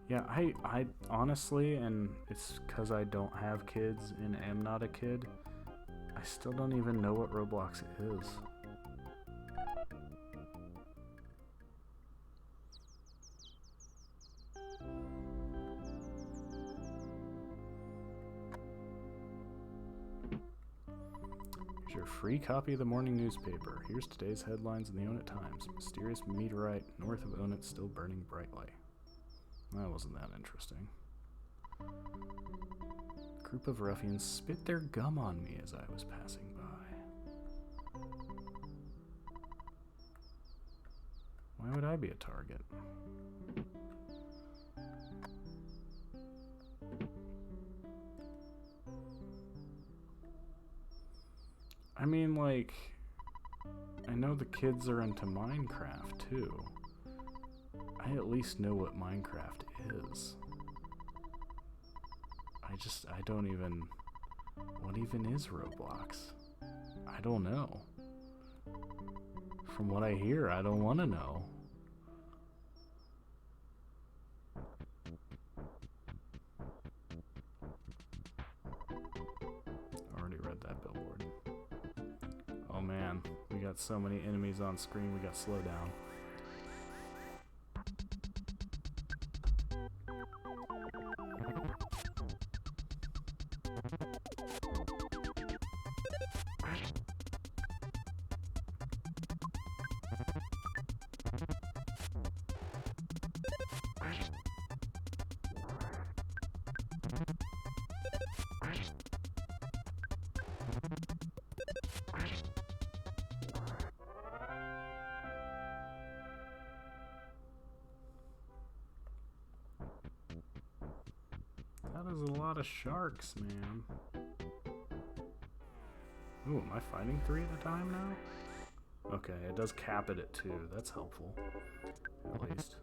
Yeah, I honestly, and it's because I don't have kids and am not a kid, I still don't even know what Roblox is. Here's your free copy of the morning newspaper. Here's today's headlines in the Onett Times. Mysterious meteorite north of Onett still burning brightly. That wasn't that interesting. A group of ruffians spit their gum on me as I was passing by. Why would I be a target? I mean, like, I know the kids are into Minecraft too. I at least know what Minecraft is. I don't even... What even is Roblox? I don't know. From what I hear, I don't want to know. Already read that billboard. Oh man, we got so many enemies on screen, we got slow down. That is a lot of sharks, man. Ooh, am I fighting 3 at a time now? Okay, it does cap it at 2. That's helpful. At least.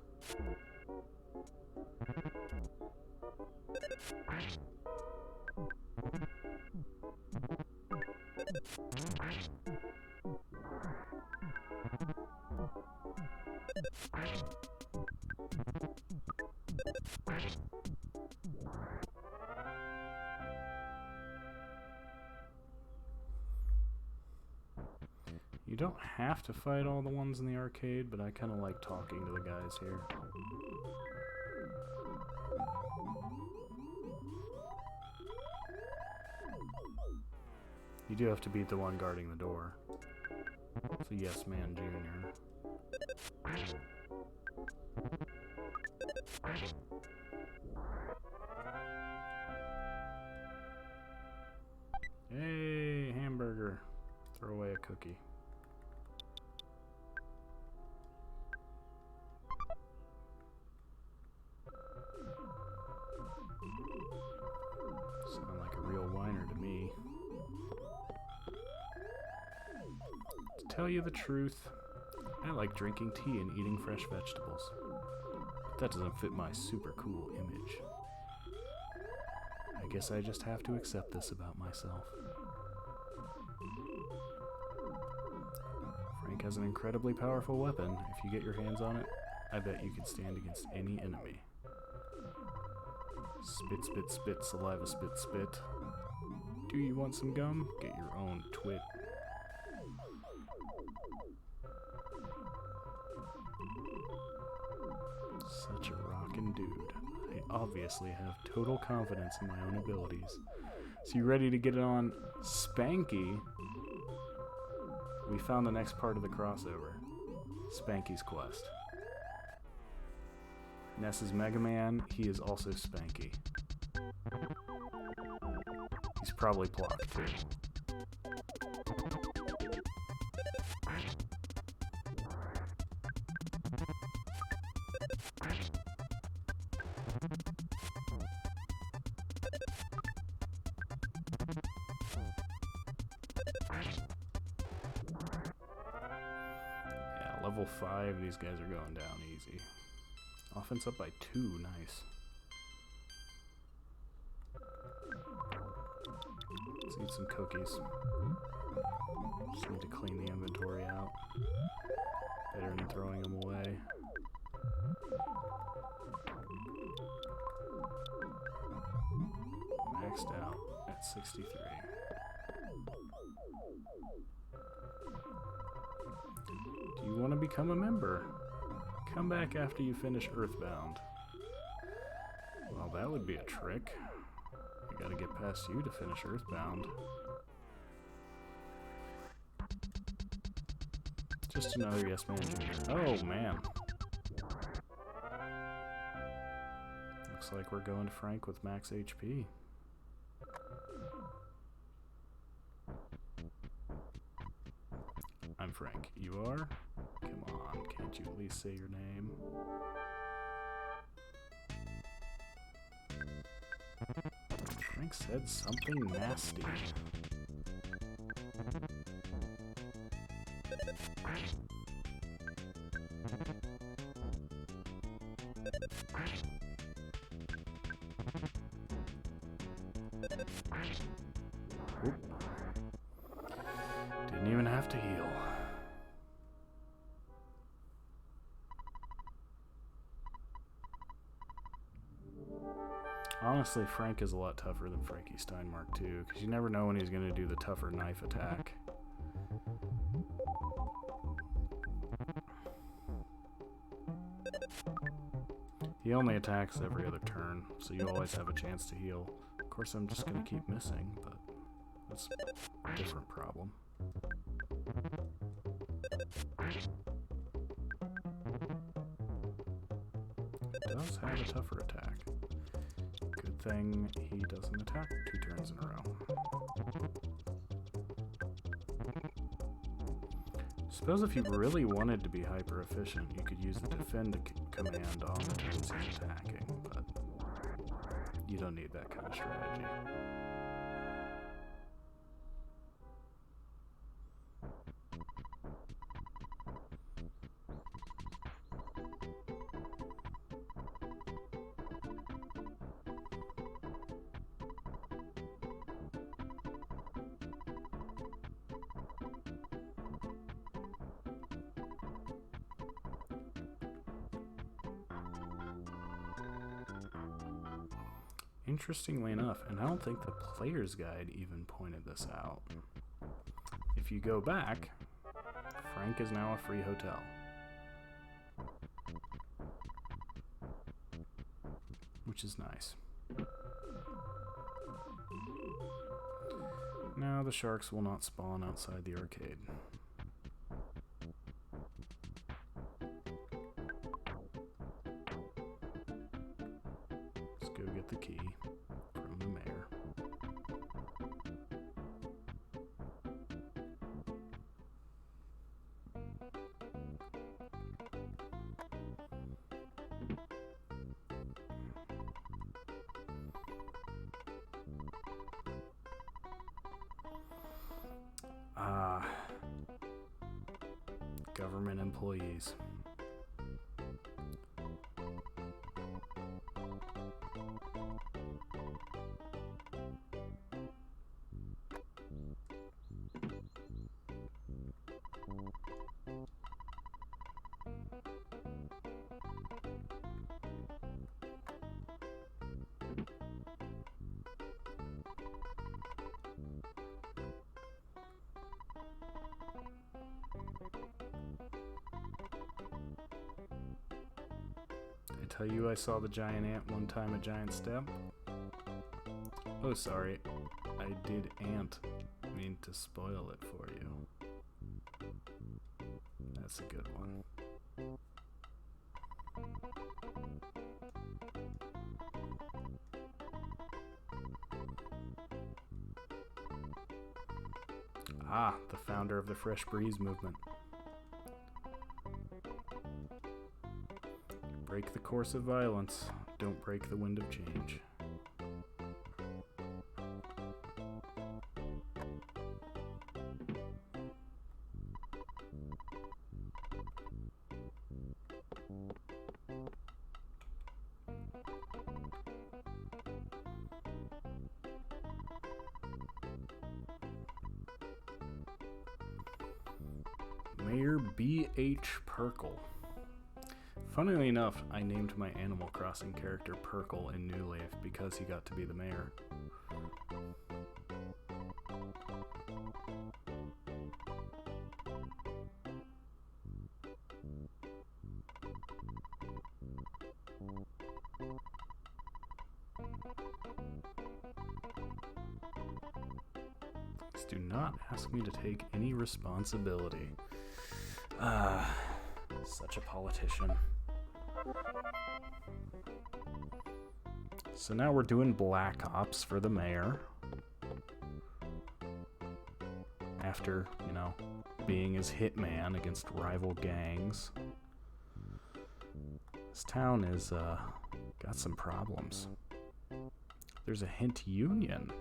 You don't have to fight all the ones in the arcade, but I kind of like talking to the guys here. You do have to beat the one guarding the door. So yes, man, Junior. Hey, hamburger. Throw away a cookie. Sound like a real whiner to me. To tell you the truth, I like drinking tea and eating fresh vegetables. But that doesn't fit my super cool image. I guess I just have to accept this about myself. Frank has an incredibly powerful weapon. If you get your hands on it, I bet you could stand against any enemy. Spit, spit, spit, saliva, spit, spit. Do you want some gum? Get your own twit. Such a rockin' dude. I obviously have total confidence in my own abilities. So you ready to get it on Spanky? We found the next part of the crossover. Spanky's quest. Ness is Mega Man, he is also Spanky. probably block too. Yeah, level 5, these guys are going down easy. Offense up by 2, nice. Let's eat some cookies. Just need to clean the inventory out. Better than throwing them away. Maxed out at 63. Do you want to become a member? Come back after you finish EarthBound. Well, that would be a trick. I gotta get past you to finish EarthBound. Just another Yes Man Jr. Oh, man. Looks like we're going to Frank with max HP. I'm Frank. You are? Come on, can't you at least say your name? Frank said something nasty. Oop. Didn't even have to heal. Honestly, Frank is a lot tougher than Frankie Steinmark too, because you never know when he's going to do the tougher knife attack. He only attacks every other turn, so you always have a chance to heal. Of course, I'm just going to keep missing, but that's a different problem. He does have a tougher attack. Good thing he doesn't attack 2 turns in a row. Suppose if you really wanted to be hyper efficient, you could use the defend command on the turns he's attacking, but you don't need that kind of strategy. Interestingly enough, and I don't think the player's guide even pointed this out, if you go back, Frank is now a free hotel. Which is nice. Now the sharks will not spawn outside the arcade. Let's go get the key from the mayor. Government employees. Tell you I saw the giant ant one time at Giant Step? Oh, sorry. I did ant mean to spoil it for you. That's a good one. Ah, the founder of the Fresh Breeze movement. Break the course of violence. Don't break the wind of change. Mayor B.H. Perkle. Funnily enough, I named my Animal Crossing character Perkle in New Leaf because he got to be the mayor. Please do not ask me to take any responsibility. Such a politician. So now we're doing Black Ops for the mayor. After, you know, being his hitman against rival gangs. This town is, got some problems. There's a hint union.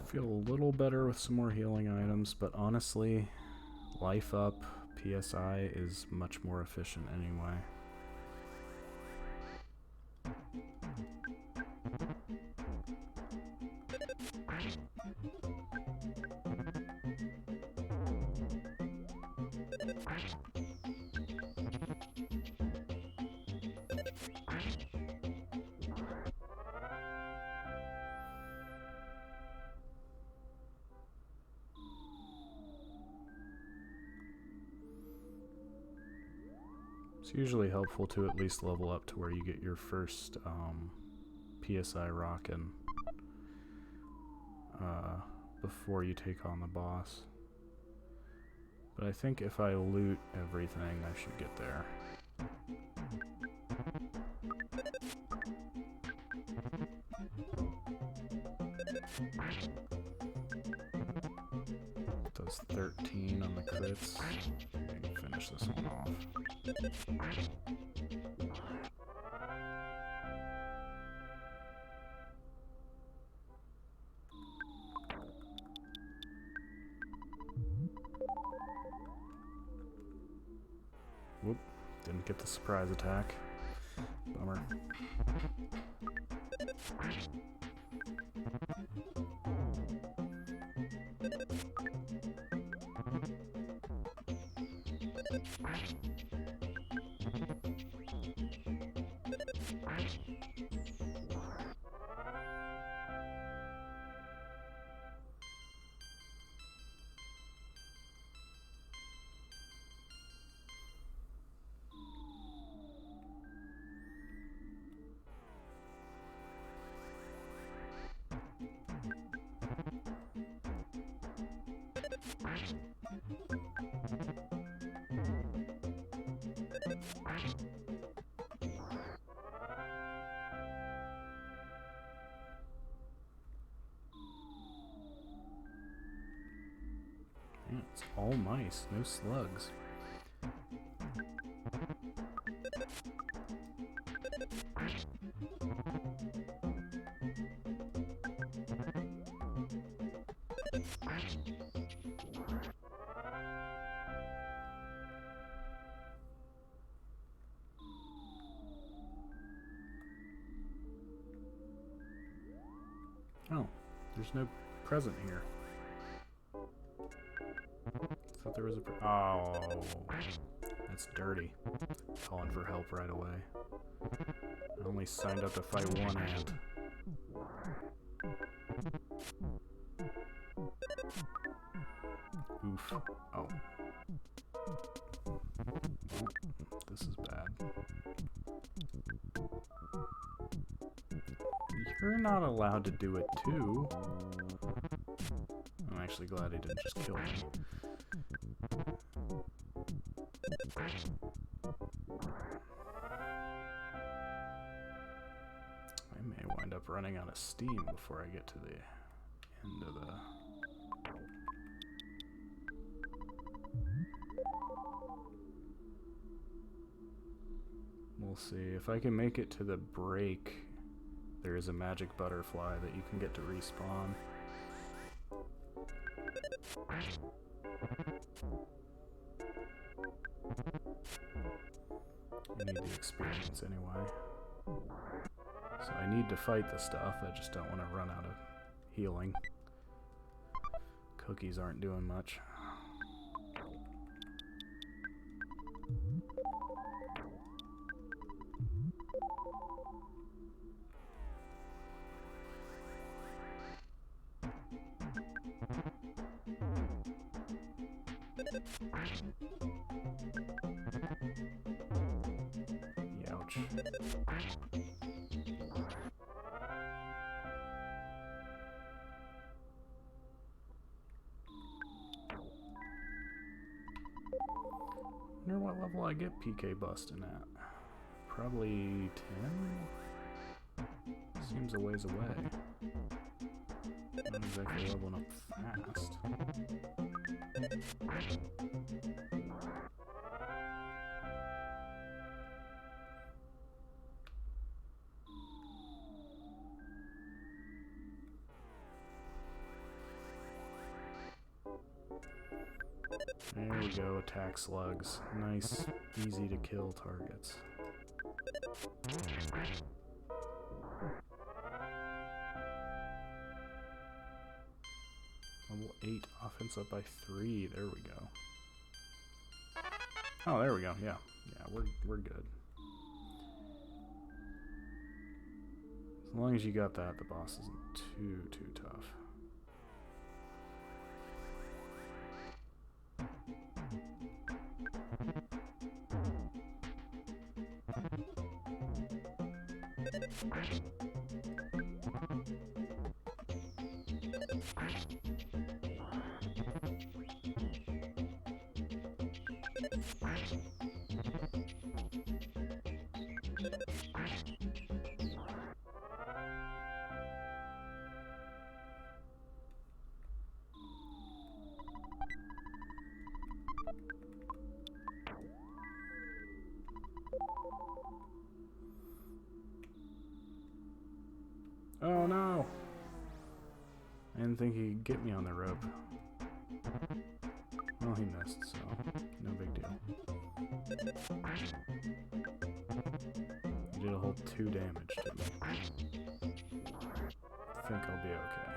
Feel a little better with some more healing items, but honestly, life up PSI is much more efficient anyway. It's usually helpful to at least level up to where you get your first PSI rockin' before you take on the boss. But I think if I loot everything, I should get there. Does 13 on the crits. Maybe finish this one off. Whoop, didn't get the surprise attack. Bummer. Yeah, it's all mice, no slugs. Oh, there's no present here. Thought there was a oh, that's dirty. Calling for help right away. I only signed up to fight one ant. Oof. Oh. This is bad. You're not allowed to do it too. I'm actually glad he didn't just kill me. I may wind up running out of steam before I get to the end of the... We'll see. If I can make it to the break, there is a magic butterfly that you can get to respawn. I need the experience anyway. So I need to fight the stuff, I just don't want to run out of healing. Cookies aren't doing much. Ouch. Wonder what level I get PK busting at. Probably 10? Seems a ways away. Not exactly leveling up fast. There we go, attack slugs. Nice, easy to kill targets. Level 8, offense up by 3. There we go. Oh, there we go. Yeah, we're good. As long as you got that, the boss isn't too tough. Oh no! I didn't think he could get me on the rope. Well, he missed, so no big deal. He did a whole 2 damage to me. I think I'll be okay.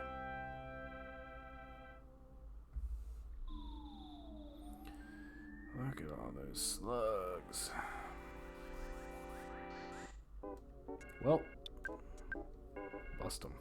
Look at all those slugs. Well, bust them.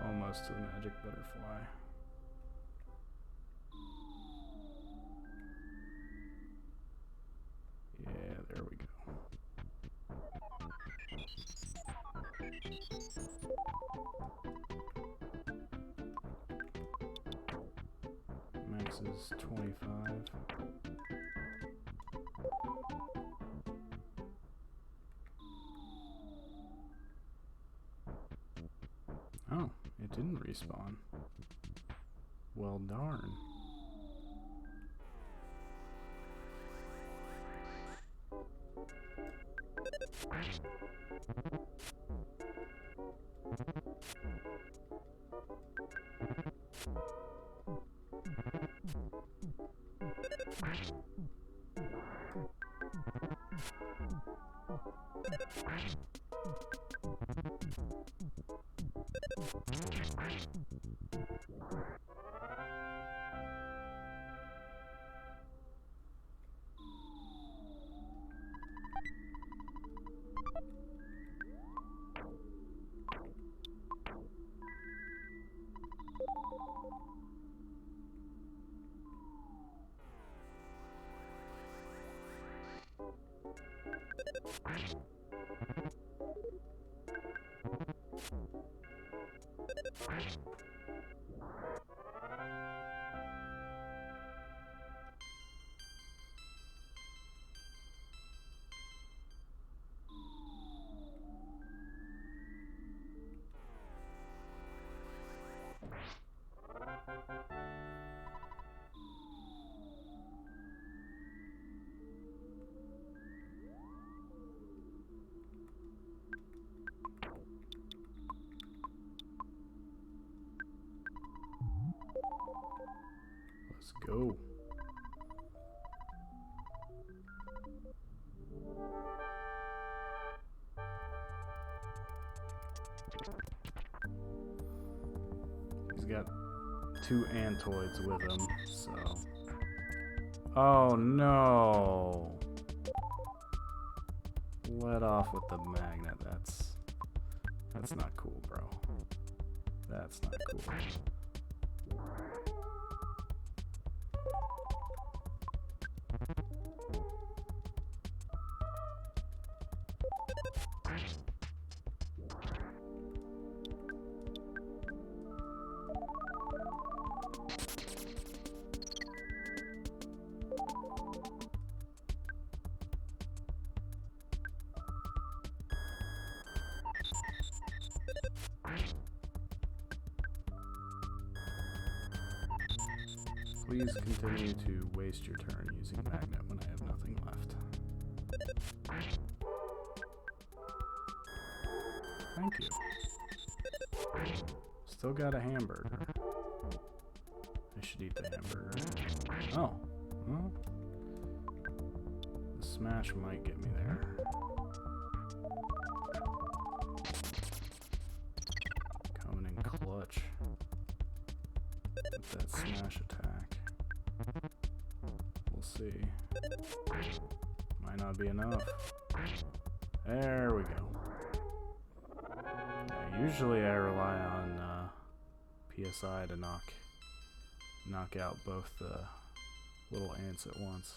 Almost to the magic butterfly. Yeah, there we go. Max This is 25. Oh, it didn't respawn. Well, darn. Let's go. He's got 2 Antoids with him, so... Oh no! Let off with the magnet. That's not cool, bro. That's not cool. Please continue to waste your turn using magnet when I have nothing left. Thank you. Still got a hamburger. I should eat the hamburger. Oh. Well, the smash might get me there. Coming in clutch with that smash attack. We'll see. Might not be enough. There we go. Yeah, usually I rely on PSI to knock out both the little ants at once.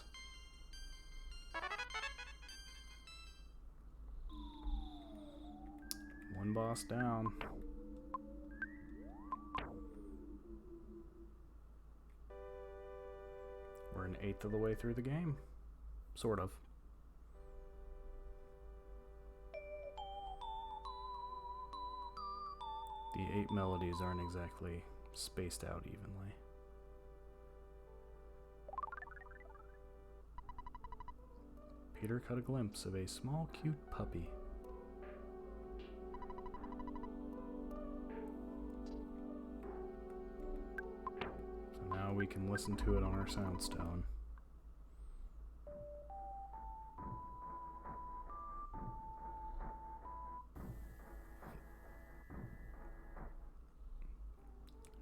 One boss down. We're an eighth of the way through the game. Sort of. The 8 melodies aren't exactly spaced out evenly. Peter caught a glimpse of a small, cute puppy. So now we can listen to it on our soundstone.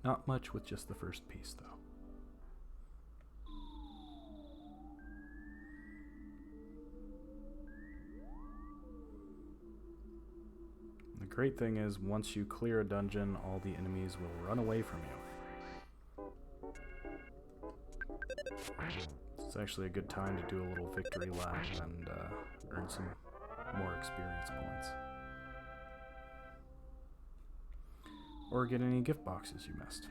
Not much with just the first piece, though. The great thing is, once you clear a dungeon, all the enemies will run away from you. It's actually a good time to do a little victory lap and earn some more experience points. Or get any gift boxes you missed.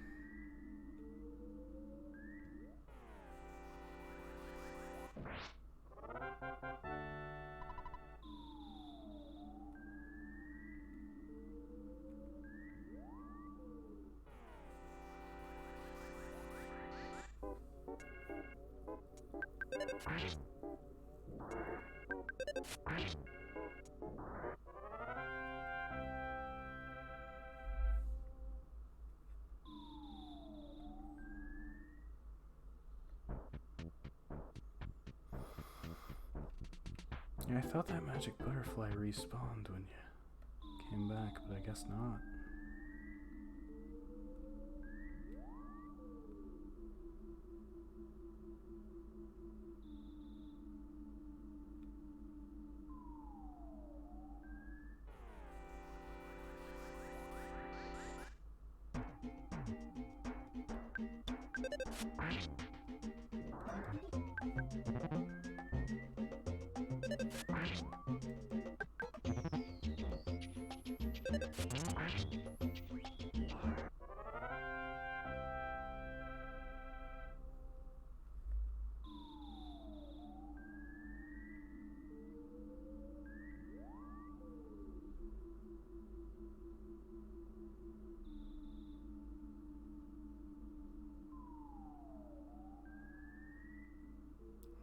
Yeah, I thought that magic butterfly respawned when you came back, but I guess not.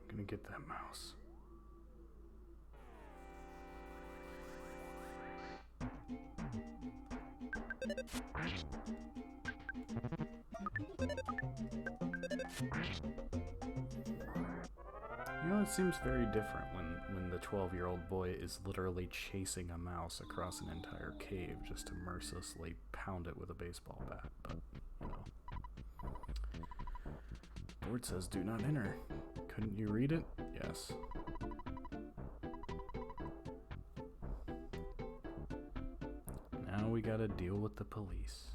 I'm gonna get that mouse. You know, it seems very different when the 12-year-old boy is literally chasing a mouse across an entire cave just to mercilessly pound it with a baseball bat, but, you know. Board says do not enter. Couldn't you read it? Yes. Now we gotta deal with the police.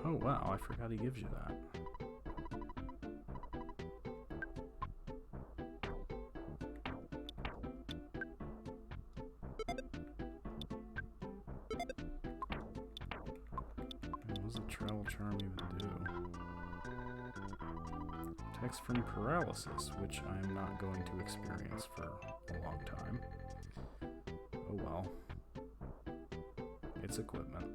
Oh wow, I forgot he gives you that. What does a travel charm even do? Text from paralysis, which I'm not going to experience for a long time. Oh well. It's equipment.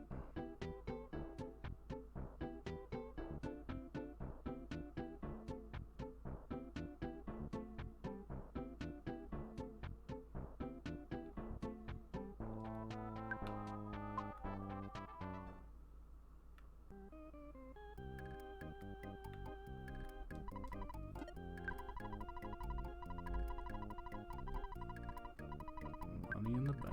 Money in the bank.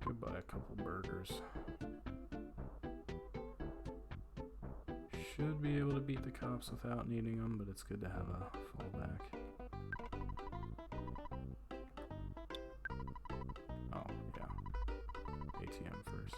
Could buy a couple burgers. Should be able to beat the cops without needing them, but it's good to have a fallback. Oh, yeah. ATM first.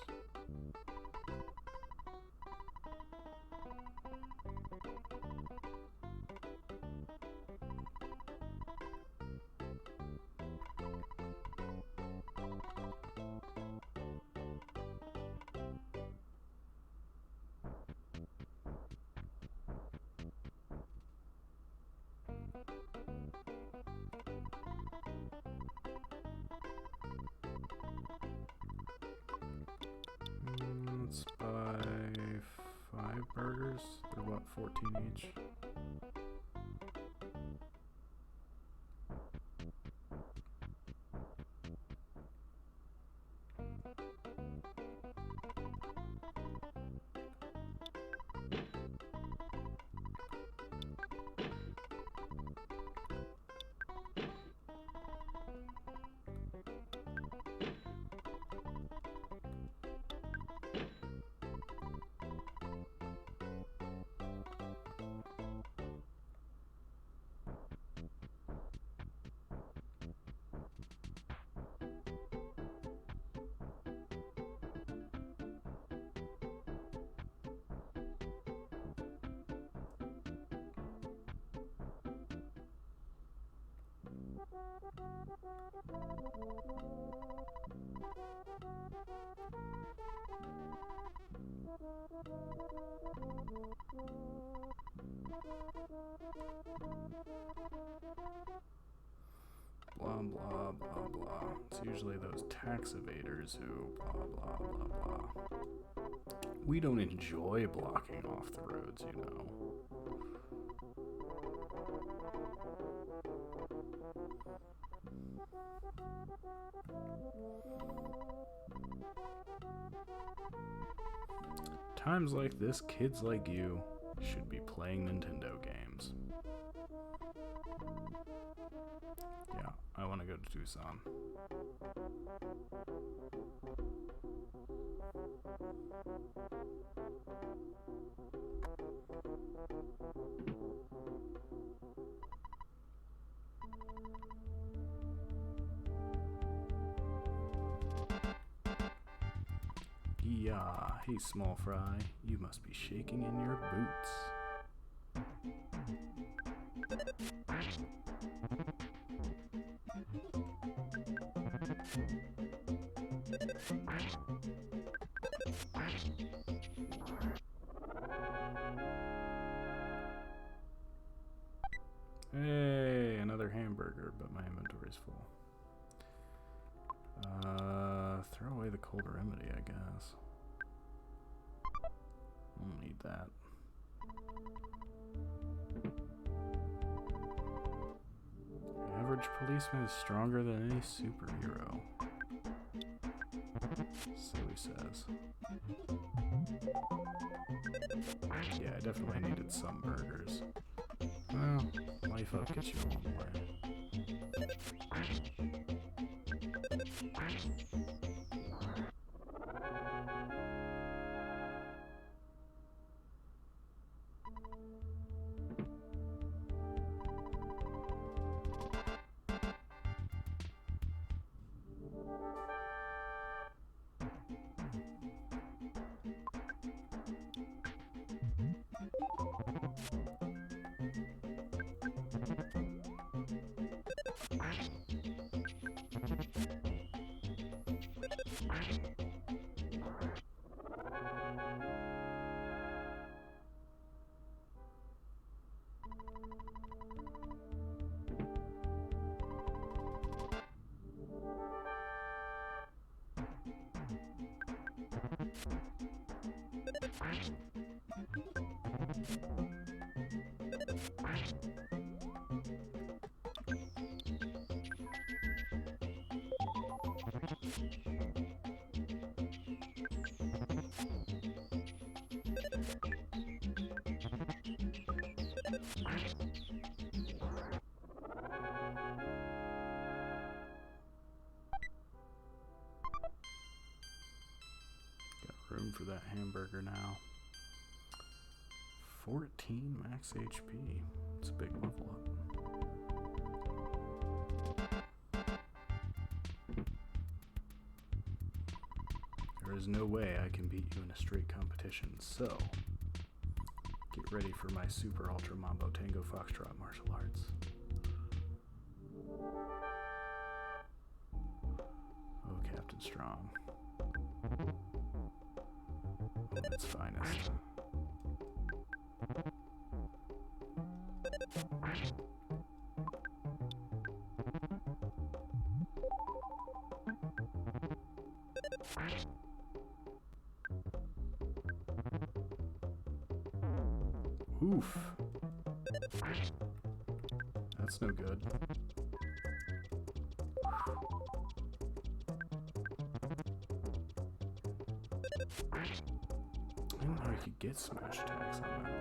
Let's buy 5 burgers. They're what, 14 each? blah, blah, blah, blah. It's usually those tax evaders who blah, blah, blah, blah. We don't enjoy blocking off the roads, you know. Times like this, kids like you should be playing Nintendo games. Yeah, I want to go to Tucson. Yeah, hey small fry, you must be shaking in your boots. Hey, another hamburger, but my inventory's full. Throw away the cold remedy, I guess. I don't need that. Average policeman is stronger than any superhero. So he says. Yeah, I definitely needed some burgers. Well, life up gets you a long way. Got room for that hamburger now. 14 max HP. It's a big level up. There is no way I can beat you in a straight competition, so get ready for my super ultra mambo tango foxtrot martial arts. Oh, Captain Strong. At its finest. Oof. That's no good. I didn't know you could get smash attacks on that.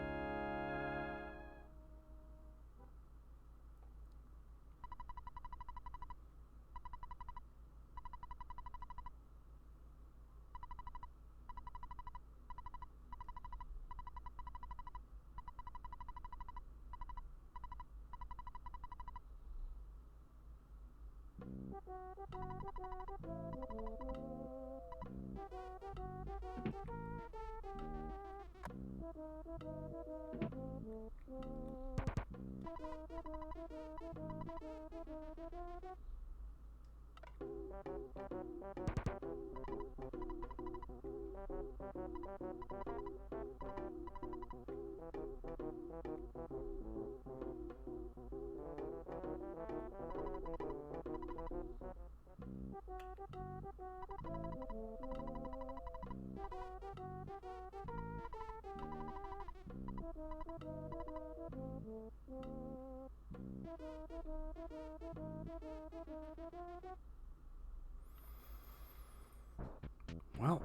Well,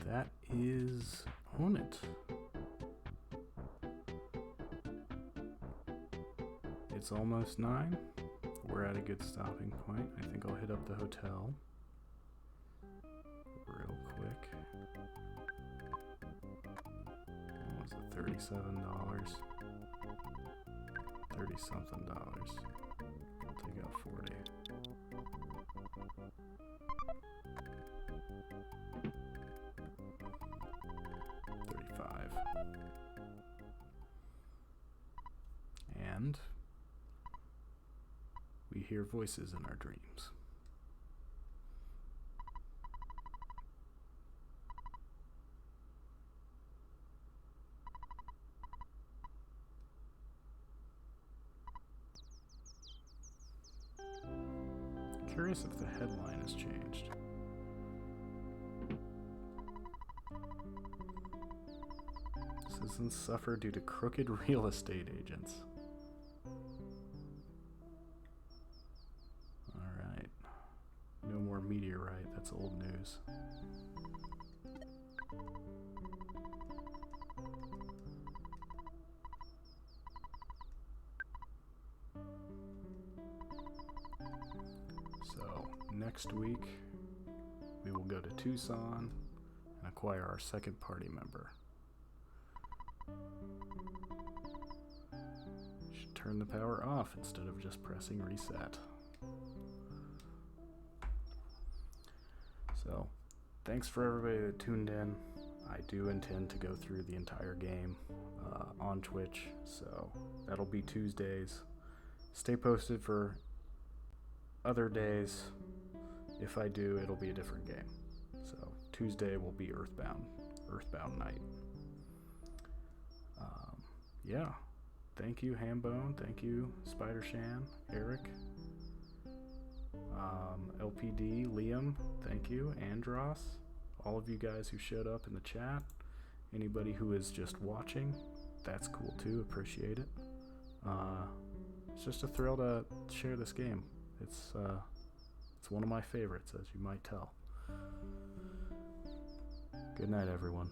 that is Onett. It's almost 9. We're at a good stopping point. I think I'll hit up the hotel real quick. What was it, $37? 30-something dollars. Take out 40. And we hear voices in our dreams. Curious if the headline has changed. Citizens suffer due to crooked real estate agents. Alright. No more meteorite, that's old news. So, next week, we will go to Tucson and acquire our second party member. Should turn the power off instead of just pressing reset. So, thanks for everybody that tuned in. I do intend to go through the entire game on Twitch, so that'll be Tuesdays. Stay posted for other days. If I do, it'll be a different game. So Tuesday will be EarthBound night. Yeah. Thank you, Hambone. Thank you, Spider Shan, Eric, LPD, Liam. Thank you, Andros. All of you guys who showed up in the chat. Anybody who is just watching, that's cool too. Appreciate it. It's just a thrill to share this game. It's one of my favorites, as you might tell. Good night, everyone.